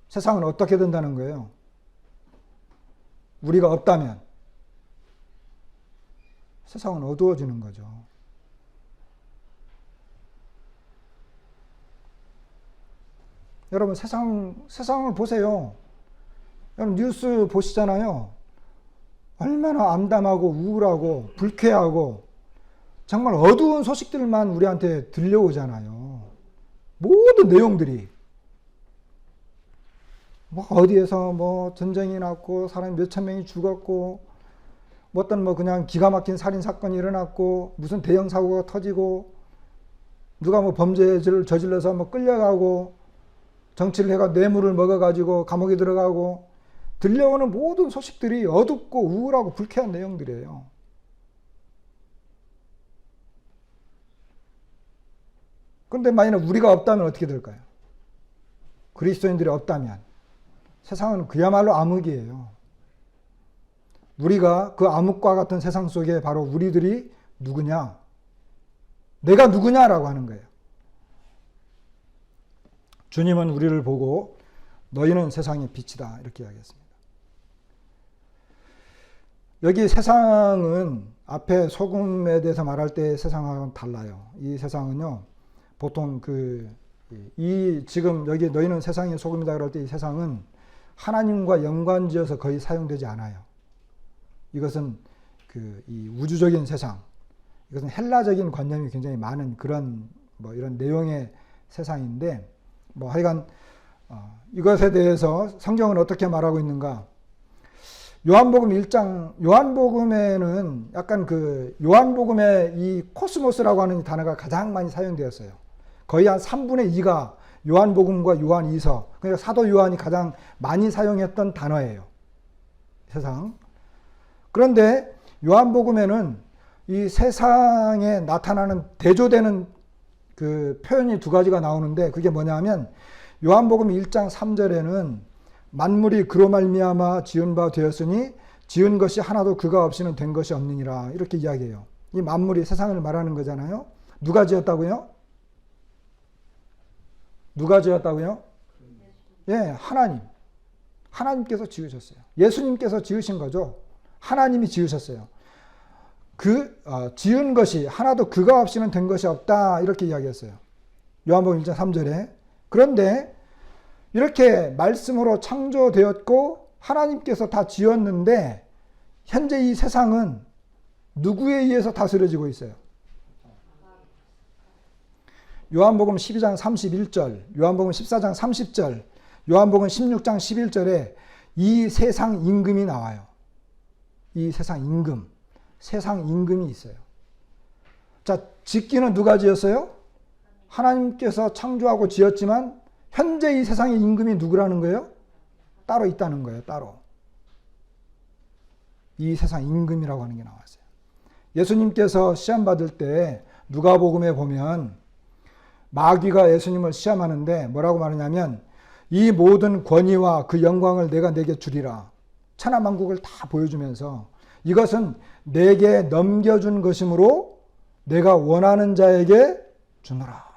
세상은 어떻게 된다는 거예요? 우리가 없다면 세상은 어두워지는 거죠. 여러분 세상을 보세요. 여러분 뉴스 보시잖아요. 얼마나 암담하고 우울하고 불쾌하고 정말 어두운 소식들만 우리한테 들려오잖아요. 모든 내용들이 뭐 어디에서 뭐 전쟁이 났고 사람이 몇천 명이 죽었고 뭐 어떤 뭐 그냥 기가 막힌 살인 사건이 일어났고 무슨 대형 사고가 터지고 누가 뭐 범죄를 저질러서 뭐 끌려가고 정치를 해가 뇌물을 먹어가지고 감옥에 들어가고 들려오는 모든 소식들이 어둡고 우울하고 불쾌한 내용들이에요. 그런데 만약 우리가 없다면 어떻게 될까요? 그리스도인들이 없다면 세상은 그야말로 암흑이에요. 우리가 그 암흑과 같은 세상 속에 바로 우리들이 누구냐? 내가 누구냐라고 하는 거예요. 주님은 우리를 보고 너희는 세상의 빛이다 이렇게 이야기했습니다. 여기 세상은 앞에 소금에 대해서 말할 때 세상하고는 달라요. 이 세상은요, 보통 지금 여기 너희는 세상의 소금이다 그럴 때 이 세상은 하나님과 연관지어서 거의 사용되지 않아요. 이것은 이 우주적인 세상, 이것은 헬라적인 관념이 굉장히 많은 그런 뭐 이런 내용의 세상인데, 뭐 하여간 이것에 대해서 성경은 어떻게 말하고 있는가? 요한복음 1장, 요한복음에는 약간 요한복음의 이 코스모스라고 하는 단어가 가장 많이 사용되었어요. 거의 한 3분의 2가 요한복음과 요한 2서, 그러니까 사도 요한이 가장 많이 사용했던 단어예요. 세상. 그런데 요한복음에는 이 세상에 나타나는 대조되는 그 표현이 두 가지가 나오는데 그게 뭐냐면 요한복음 1장 3절에는 만물이 그로 말미암아 지은 바 되었으니 지은 것이 하나도 그가 없이는 된 것이 없느니라 이렇게 이야기해요. 이 만물이 세상을 말하는 거잖아요. 누가 지었다고요? 누가 지었다고요? 예, 하나님. 하나님께서 지으셨어요. 예수님께서 지으신 거죠. 하나님이 지으셨어요. 지은 것이 하나도 그가 없이는 된 것이 없다 이렇게 이야기했어요. 요한복음 1장 3절에. 그런데 이렇게 말씀으로 창조되었고 하나님께서 다 지었는데 현재 이 세상은 누구에 의해서 다스려지고 있어요? 요한복음 12장 31절, 요한복음 14장 30절, 요한복음 16장 11절에 이 세상 임금이 나와요. 이 세상 임금. 세상 임금이 있어요. 자, 짓기는 누가 지었어요? 하나님께서 창조하고 지었지만 현재 이 세상의 임금이 누구라는 거예요? 따로 있다는 거예요. 따로. 이 세상 임금이라고 하는 게 나왔어요. 예수님께서 시험 받을 때 누가복음에 보면 마귀가 예수님을 시험하는데 뭐라고 말하냐면 이 모든 권위와 그 영광을 내가 내게 주리라. 천하만국을 다 보여주면서 이것은 내게 넘겨준 것이므로 내가 원하는 자에게 주노라.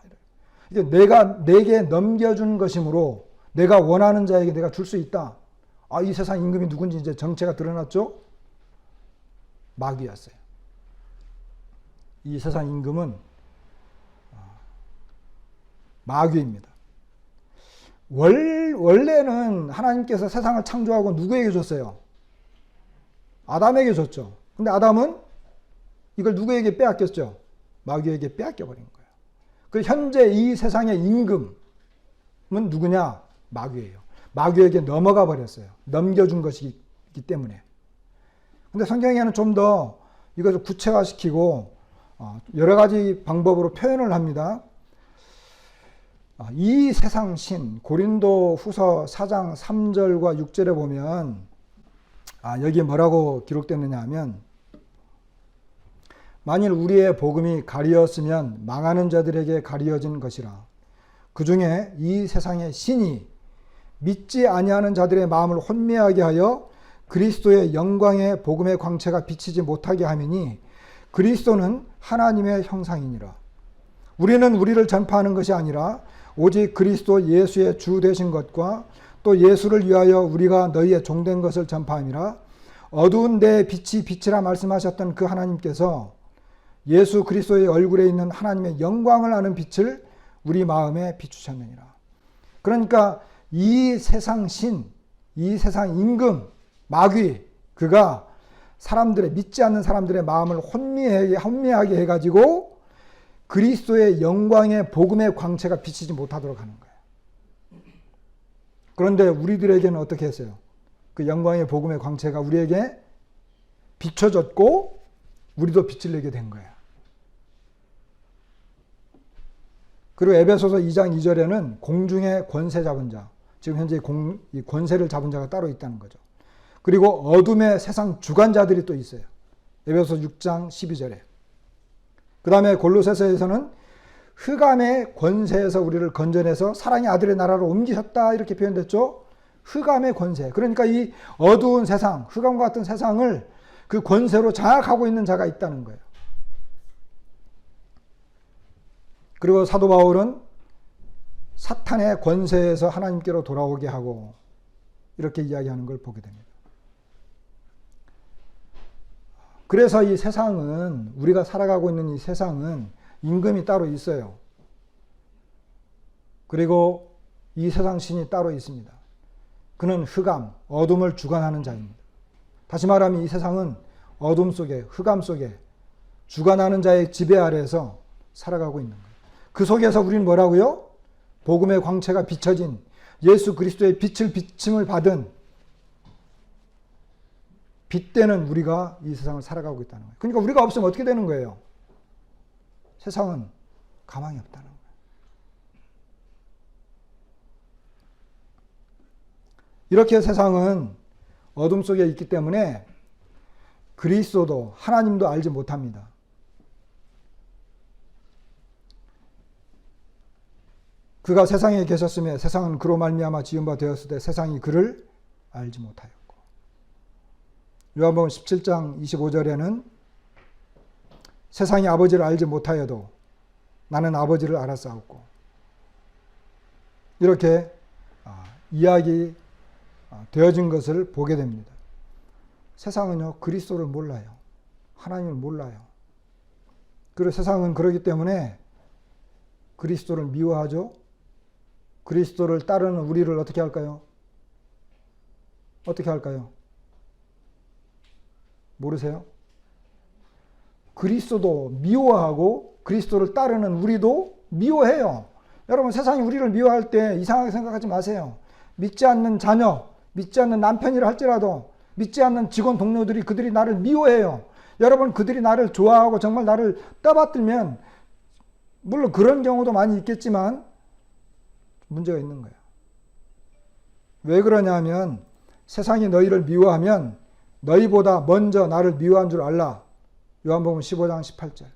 내게 넘겨준 것이므로 내가 원하는 자에게 내가 줄 수 있다. 이 세상 임금이 누군지 이제 정체가 드러났죠? 마귀였어요. 이 세상 임금은 마귀입니다. 원래는 하나님께서 세상을 창조하고 누구에게 줬어요? 아담에게 줬죠. 근데 아담은 이걸 누구에게 빼앗겼죠? 마귀에게 빼앗겨버린 거예요. 그 현재 이 세상의 임금은 누구냐? 마귀예요. 마귀에게 넘어가 버렸어요. 넘겨준 것이기 때문에. 근데 성경에는 좀 더 이것을 구체화시키고 여러 가지 방법으로 표현을 합니다. 이 세상 신, 고린도 후서 4장 3절과 6절에 보면 여기에 뭐라고 기록됐느냐 하면, 만일 우리의 복음이 가리었으면 망하는 자들에게 가리어진 것이라. 그 중에 이 세상의 신이 믿지 아니하는 자들의 마음을 혼미하게 하여 그리스도의 영광의 복음의 광채가 비치지 못하게 하미니 그리스도는 하나님의 형상이니라. 우리는 우리를 전파하는 것이 아니라 오직 그리스도 예수의 주 되신 것과 또 예수를 위하여 우리가 너희의 종된 것을 전파함이라. 어두운 데에 빛이 빛이라 말씀하셨던 그 하나님께서 예수 그리스도의 얼굴에 있는 하나님의 영광을 아는 빛을 우리 마음에 비추셨느니라. 그러니까 이 세상 신, 이 세상 임금, 마귀, 그가 믿지 않는 사람들의 마음을 혼미하게 해가지고 그리스도의 영광의 복음의 광채가 비치지 못하도록 하는 거예요. 그런데 우리들에게는 어떻게 했어요? 그 영광의 복음의 광채가 우리에게 비춰졌고 우리도 빛을 내게 된 거예요. 그리고 에베소서 2장 2절에는 공중의 권세 잡은 자, 지금 현재 이 권세를 잡은 자가 따로 있다는 거죠. 그리고 어둠의 세상 주관자들이 또 있어요. 에베소서 6장 12절에. 그 다음에 골로새서에서는 흑암의 권세에서 우리를 건져내서 사랑의 아들의 나라로 옮기셨다, 이렇게 표현됐죠. 흑암의 권세. 그러니까 이 어두운 세상, 흑암과 같은 세상을 그 권세로 장악하고 있는 자가 있다는 거예요. 그리고 사도 바울은 사탄의 권세에서 하나님께로 돌아오게 하고 이렇게 이야기하는 걸 보게 됩니다. 그래서 이 세상은, 우리가 살아가고 있는 이 세상은 임금이 따로 있어요. 그리고 이 세상 신이 따로 있습니다. 그는 흑암, 어둠을 주관하는 자입니다. 다시 말하면 이 세상은 어둠 속에, 흑암 속에 주관하는 자의 지배 아래에서 살아가고 있는 거예요. 그 속에서 우리는 뭐라고요? 복음의 광채가 비춰진 예수 그리스도의 빛을 비침을 받은 빛되는 우리가 이 세상을 살아가고 있다는 거예요. 그러니까 우리가 없으면 어떻게 되는 거예요? 세상은 가망이 없다는 거예요. 이렇게 세상은 어둠 속에 있기 때문에 그리스도도 하나님도 알지 못합니다. 그가 세상에 계셨으며 세상은 그로 말미암아 지은 바 되었을 때 세상이 그를 알지 못하였고. 요한복음 17장 25절에는 세상이 아버지를 알지 못하여도 나는 아버지를 알았사옵고, 이렇게 이야기 되어진 것을 보게 됩니다. 세상은요, 그리스도를 몰라요. 하나님을 몰라요. 그리고 세상은 그렇기 때문에 그리스도를 미워하죠. 그리스도를 따르는 우리를 어떻게 할까요? 어떻게 할까요? 모르세요? 그리스도도 미워하고 그리스도를 따르는 우리도 미워해요. 여러분, 세상이 우리를 미워할 때 이상하게 생각하지 마세요. 믿지 않는 자녀, 믿지 않는 남편이라 할지라도 믿지 않는 직원 동료들이 그들이 나를 미워해요. 여러분, 그들이 나를 좋아하고 정말 나를 떠받들면 물론 그런 경우도 많이 있겠지만 문제가 있는 거예요. 왜 그러냐 하면 세상이 너희를 미워하면 너희보다 먼저 나를 미워한 줄 알라. 요한복음 15장 18절.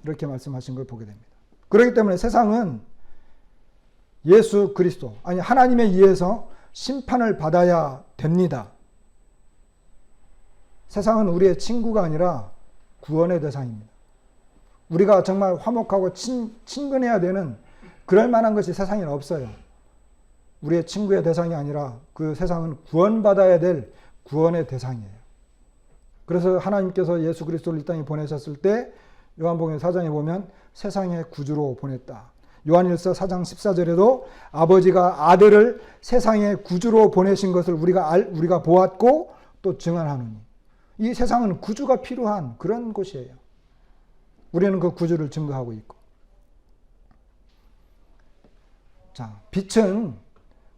이렇게 말씀하신 걸 보게 됩니다. 그렇기 때문에 세상은 예수 그리스도, 아니 하나님에 의해서 심판을 받아야 됩니다. 세상은 우리의 친구가 아니라 구원의 대상입니다. 우리가 정말 화목하고 친근해야 되는 그럴 만한 것이 세상에는 없어요. 우리의 친구의 대상이 아니라 그 세상은 구원받아야 될 구원의 대상이에요. 그래서 하나님께서 예수 그리스도를 이 땅에 보내셨을 때 요한복음 4장에 보면 세상의 구주로 보냈다. 요한일서 4장 14절에도 아버지가 아들을 세상의 구주로 보내신 것을 우리가 보았고 또 증언하노니. 이 세상은 구주가 필요한 그런 곳이에요. 우리는 그 구주를 증거하고 있고. 자, 빛은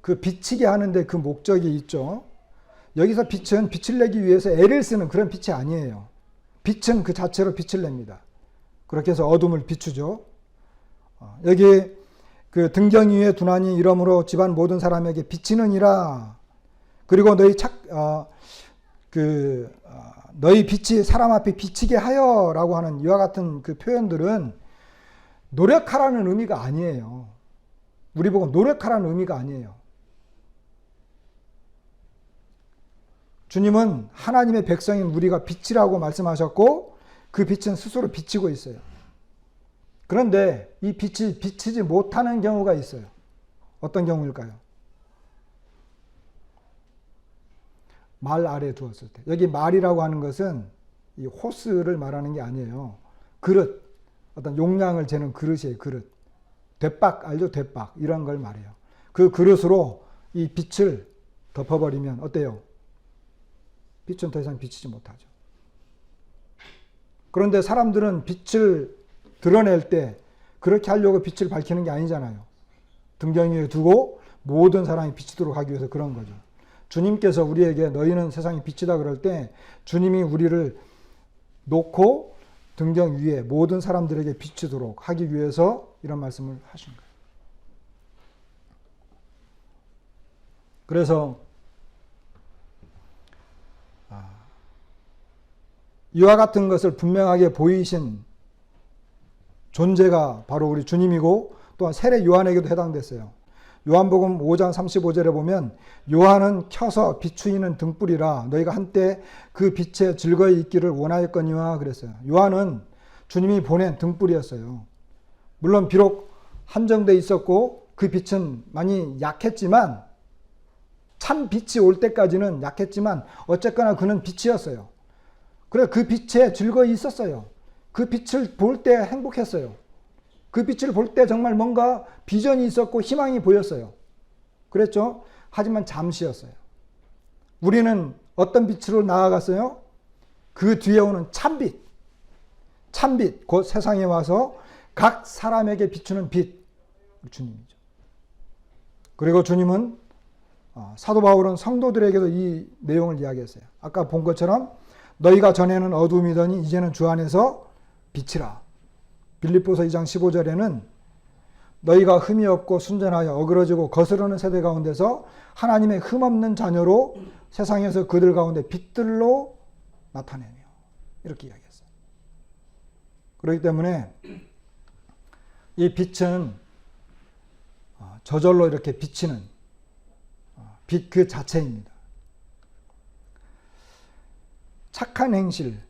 그 비치게 하는데 그 목적이 있죠. 여기서 빛은 빛을 내기 위해서 애를 쓰는 그런 빛이 아니에요. 빛은 그 자체로 빛을 냅니다. 그렇게 해서 어둠을 비추죠. 여기 그 등경 위에 두나니 이러므로 집안 모든 사람에게 비치느니라. 그리고 너희 빛이 사람 앞에 비치게 하여라고 하는 이와 같은 그 표현들은 노력하라는 의미가 아니에요. 우리 보고 노력하라는 의미가 아니에요. 주님은 하나님의 백성인 우리가 빛이라고 말씀하셨고 그 빛은 스스로 비치고 있어요. 그런데 이 빛이 비치지 못하는 경우가 있어요. 어떤 경우일까요? 말 아래 두었을 때. 여기 말이라고 하는 것은 이 호스를 말하는 게 아니에요. 그릇, 어떤 용량을 재는 그릇이에요. 그릇. 대박 알죠? 대박 이런 걸 말해요. 그 그릇으로 이 빛을 덮어버리면 어때요? 빛은 더 이상 비치지 못하죠. 그런데 사람들은 빛을 드러낼 때 그렇게 하려고 빛을 밝히는 게 아니잖아요. 등경 위에 두고 모든 사람이 비치도록 하기 위해서 그런 거죠. 주님께서 우리에게 너희는 세상의 빛이다 그럴 때 주님이 우리를 놓고 등경 위에 모든 사람들에게 비치도록 하기 위해서 이런 말씀을 하신 거예요. 그래서 이와 같은 것을 분명하게 보이신 존재가 바로 우리 주님이고 또한 세례 요한에게도 해당됐어요. 요한복음 5장 35절에 보면 요한은 켜서 비추이는 등불이라 너희가 한때 그 빛에 즐거이 있기를 원하였거니와 그랬어요. 요한은 주님이 보낸 등불이었어요. 물론 비록 한정돼 있었고 그 빛은 많이 약했지만 참 빛이 올 때까지는 약했지만 어쨌거나 그는 빛이었어요. 그래서 그 빛에 즐거이 있었어요. 그 빛을 볼 때 행복했어요. 그 빛을 볼 때 정말 뭔가 비전이 있었고 희망이 보였어요. 그랬죠? 하지만 잠시였어요. 우리는 어떤 빛으로 나아갔어요? 그 뒤에 오는 참빛. 참빛, 곧 세상에 와서 각 사람에게 비추는 빛. 주님이죠. 그리고 주님은 사도 바울은 성도들에게도 이 내용을 이야기했어요. 아까 본 것처럼 너희가 전에는 어둠이더니 이제는 주 안에서 빛이라. 빌립보서 2장 15절에는 너희가 흠이 없고 순전하여 어그러지고 거스르는 세대 가운데서 하나님의 흠없는 자녀로 세상에서 그들 가운데 빛들로 나타내며 이렇게 이야기했어요. 그렇기 때문에 이 빛은 저절로 이렇게 비치는 빛 그 자체입니다. 착한 행실,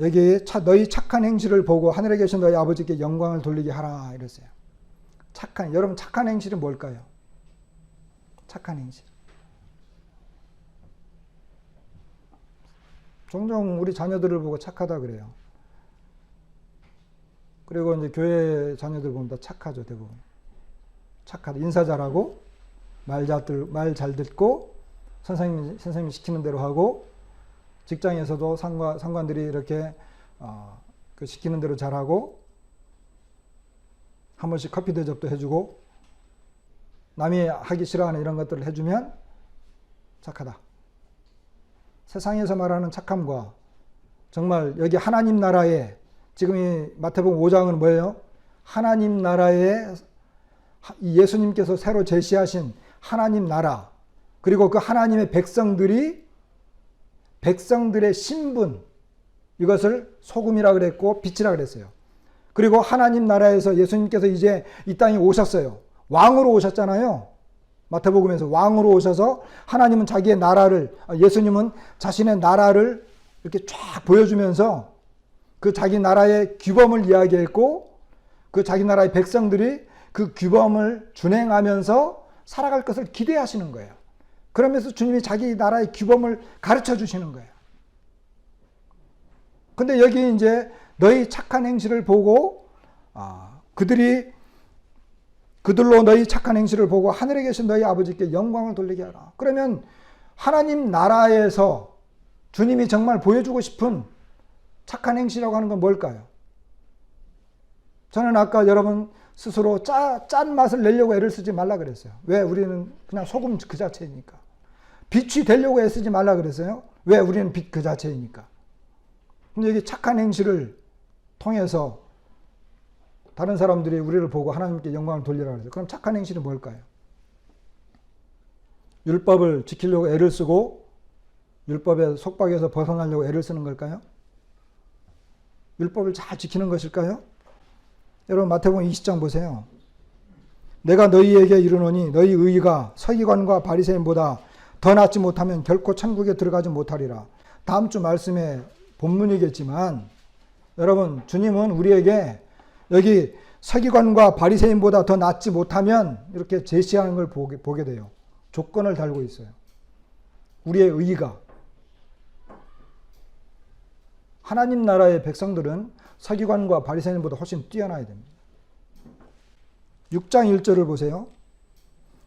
여기에 너희 착한 행실을 보고 하늘에 계신 너희 아버지께 영광을 돌리게 하라 이랬어요. 여러분 착한 행실이 뭘까요? 착한 행실. 종종 우리 자녀들을 보고 착하다 그래요. 그리고 이제 교회 자녀들 보면 다 착하죠, 대부분. 착하다. 인사 잘하고, 말 잘 듣고, 선생님이 시키는 대로 하고, 직장에서도 상관들이 이렇게 그 시키는 대로 잘하고 한 번씩 커피 대접도 해주고 남이 하기 싫어하는 이런 것들을 해주면 착하다. 세상에서 말하는 착함과 정말 여기 하나님 나라에 지금 이 마태복음 5장은 뭐예요? 하나님 나라에 예수님께서 새로 제시하신 하나님 나라 그리고 그 하나님의 백성들의 신분 이것을 소금이라 그랬고 빛이라 그랬어요. 그리고 하나님 나라에서 예수님께서 이제 이 땅에 오셨어요. 왕으로 오셨잖아요. 마태복음에서 왕으로 오셔서 하나님은 자기의 나라를 예수님은 자신의 나라를 이렇게 쫙 보여주면서 그 자기 나라의 규범을 이야기했고 그 자기 나라의 백성들이 그 규범을 준행하면서 살아갈 것을 기대하시는 거예요. 그러면서 주님이 자기 나라의 규범을 가르쳐 주시는 거예요. 근데 여기 이제 너희 착한 행실을 보고 그들로 너희 착한 행실을 보고 하늘에 계신 너희 아버지께 영광을 돌리게 하라. 그러면 하나님 나라에서 주님이 정말 보여주고 싶은 착한 행실이라고 하는 건 뭘까요? 저는 아까 여러분 스스로 짠 맛을 내려고 애를 쓰지 말라 그랬어요. 왜? 우리는 그냥 소금 그 자체이니까. 빛이 되려고 애쓰지 말라 그랬어요. 왜? 우리는 빛 그 자체이니까. 근데 여기 착한 행실을 통해서 다른 사람들이 우리를 보고 하나님께 영광을 돌리라 그랬어요. 그럼 착한 행실은 뭘까요? 율법을 지키려고 애를 쓰고 율법의 속박에서 벗어나려고 애를 쓰는 걸까요? 율법을 잘 지키는 것일까요? 여러분 마태복음 20장 보세요. 내가 너희에게 이르노니 너희 의가 서기관과 바리새인보다 더 낫지 못하면 결코 천국에 들어가지 못하리라. 다음 주 말씀의 본문이겠지만 여러분 주님은 우리에게 여기 서기관과 바리새인보다 더 낫지 못하면 이렇게 제시하는 걸 보게 돼요. 조건을 달고 있어요. 우리의 의가. 하나님 나라의 백성들은 서기관과 바리새인보다 훨씬 뛰어나야 됩니다. 6장 1절을 보세요.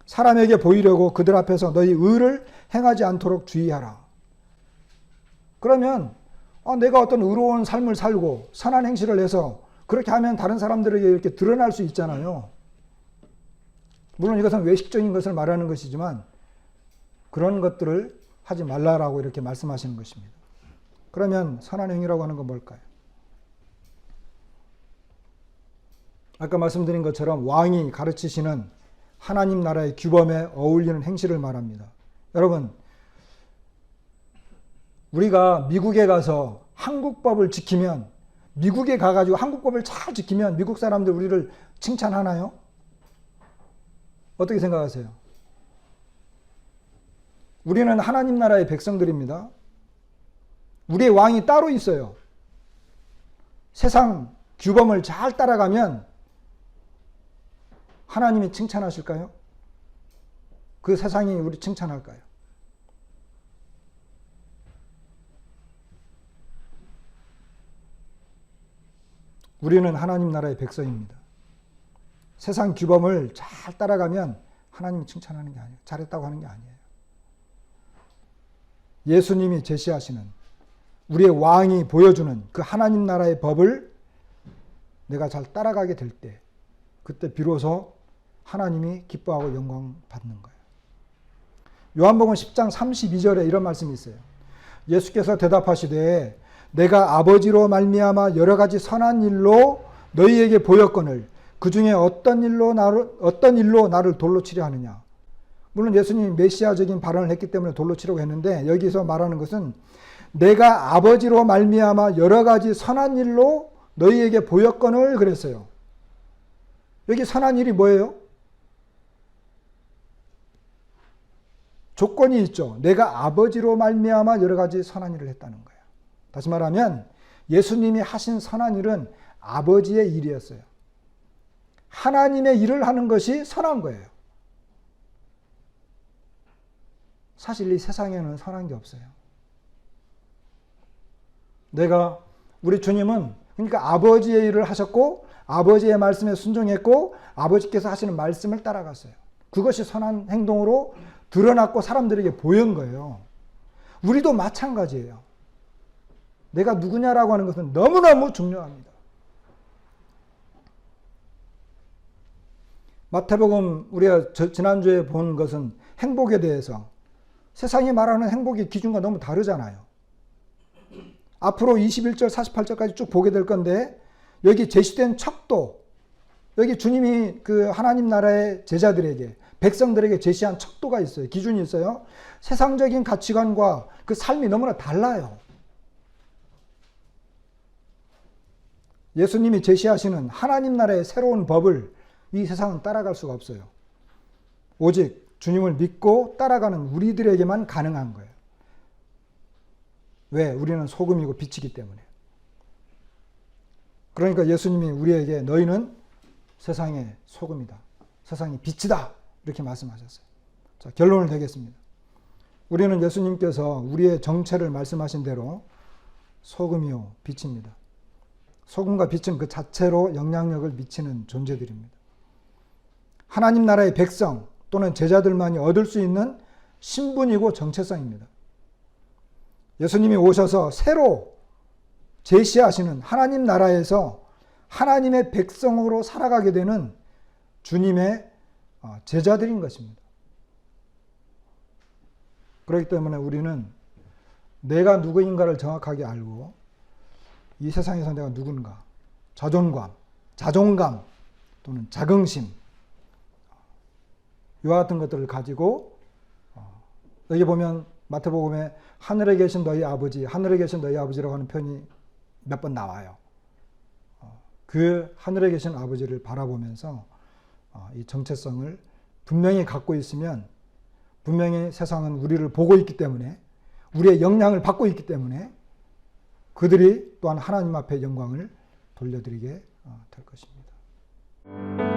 사람에게 보이려고 그들 앞에서 너희 의를 행하지 않도록 주의하라. 그러면 내가 어떤 의로운 삶을 살고 선한 행실을 해서 그렇게 하면 다른 사람들에게 이렇게 드러날 수 있잖아요. 물론 이것은 외식적인 것을 말하는 것이지만 그런 것들을 하지 말라라고 이렇게 말씀하시는 것입니다. 그러면 선한 행위라고 하는 건 뭘까요? 아까 말씀드린 것처럼 왕이 가르치시는 하나님 나라의 규범에 어울리는 행실을 말합니다. 여러분, 우리가 미국에 가서 한국법을 지키면, 미국에 가가지고 한국법을 잘 지키면 미국 사람들 우리를 칭찬하나요? 어떻게 생각하세요? 우리는 하나님 나라의 백성들입니다. 우리의 왕이 따로 있어요. 세상 규범을 잘 따라가면 하나님이 칭찬하실까요? 그 세상이 우리 칭찬할까요? 우리는 하나님 나라의 백성입니다. 세상 규범을 잘 따라가면 하나님이 칭찬하는 게 아니에요. 잘했다고 하는 게 아니에요. 예수님이 제시하시는 우리의 왕이 보여주는 그 하나님 나라의 법을 내가 잘 따라가게 될 때 그때 비로소 하나님이 기뻐하고 영광 받는 거예요. 요한복음 10장 32절에 이런 말씀이 있어요. 예수께서 대답하시되 내가 아버지로 말미암아 여러 가지 선한 일로 너희에게 보였거늘 그 중에 어떤 일로 나를 돌로 치려 하느냐. 물론 예수님이 메시아적인 발언을 했기 때문에 돌로 치려고 했는데 여기서 말하는 것은 내가 아버지로 말미암아 여러 가지 선한 일로 너희에게 보였거늘 그랬어요. 여기 선한 일이 뭐예요? 조건이 있죠. 내가 아버지로 말미암아 여러 가지 선한 일을 했다는 거예요. 다시 말하면 예수님이 하신 선한 일은 아버지의 일이었어요. 하나님의 일을 하는 것이 선한 거예요. 사실 이 세상에는 선한 게 없어요. 우리 주님은 그러니까 아버지의 일을 하셨고 아버지의 말씀에 순종했고 아버지께서 하시는 말씀을 따라갔어요. 그것이 선한 행동으로 드러났고 사람들에게 보인 거예요. 우리도 마찬가지예요. 내가 누구냐라고 하는 것은 너무너무 중요합니다. 마태복음 우리가 지난주에 본 것은 행복에 대해서 세상이 말하는 행복의 기준과 너무 다르잖아요. 앞으로 21절 48절까지 쭉 보게 될 건데 여기 제시된 척도 여기 주님이 그 하나님 나라의 제자들에게 백성들에게 제시한 척도가 있어요. 기준이 있어요. 세상적인 가치관과 그 삶이 너무나 달라요. 예수님이 제시하시는 하나님 나라의 새로운 법을 이 세상은 따라갈 수가 없어요. 오직 주님을 믿고 따라가는 우리들에게만 가능한 거예요. 왜? 우리는 소금이고 빛이기 때문에. 그러니까 예수님이 우리에게 너희는 세상의 소금이다. 세상의 빛이다. 이렇게 말씀하셨어요. 자, 결론을 내겠습니다. 우리는 예수님께서 우리의 정체를 말씀하신 대로 소금이요 빛입니다. 소금과 빛은 그 자체로 영향력을 미치는 존재들입니다. 하나님 나라의 백성 또는 제자들만이 얻을 수 있는 신분이고 정체성입니다. 예수님이 오셔서 새로 제시하시는 하나님 나라에서 하나님의 백성으로 살아가게 되는 주님의 제자들인 것입니다. 그렇기 때문에 우리는 내가 누구인가를 정확하게 알고 이 세상에서 내가 누군가, 자존감 또는 자긍심 이와 같은 것들을 가지고 여기 보면 마태복음에 하늘에 계신 너희 아버지, 하늘에 계신 너희 아버지라고 하는 편이 몇 번 나와요. 그 하늘에 계신 아버지를 바라보면서 이 정체성을 분명히 갖고 있으면 분명히 세상은 우리를 보고 있기 때문에 우리의 영향을 받고 있기 때문에 그들이 또한 하나님 앞에 영광을 돌려드리게 될 것입니다.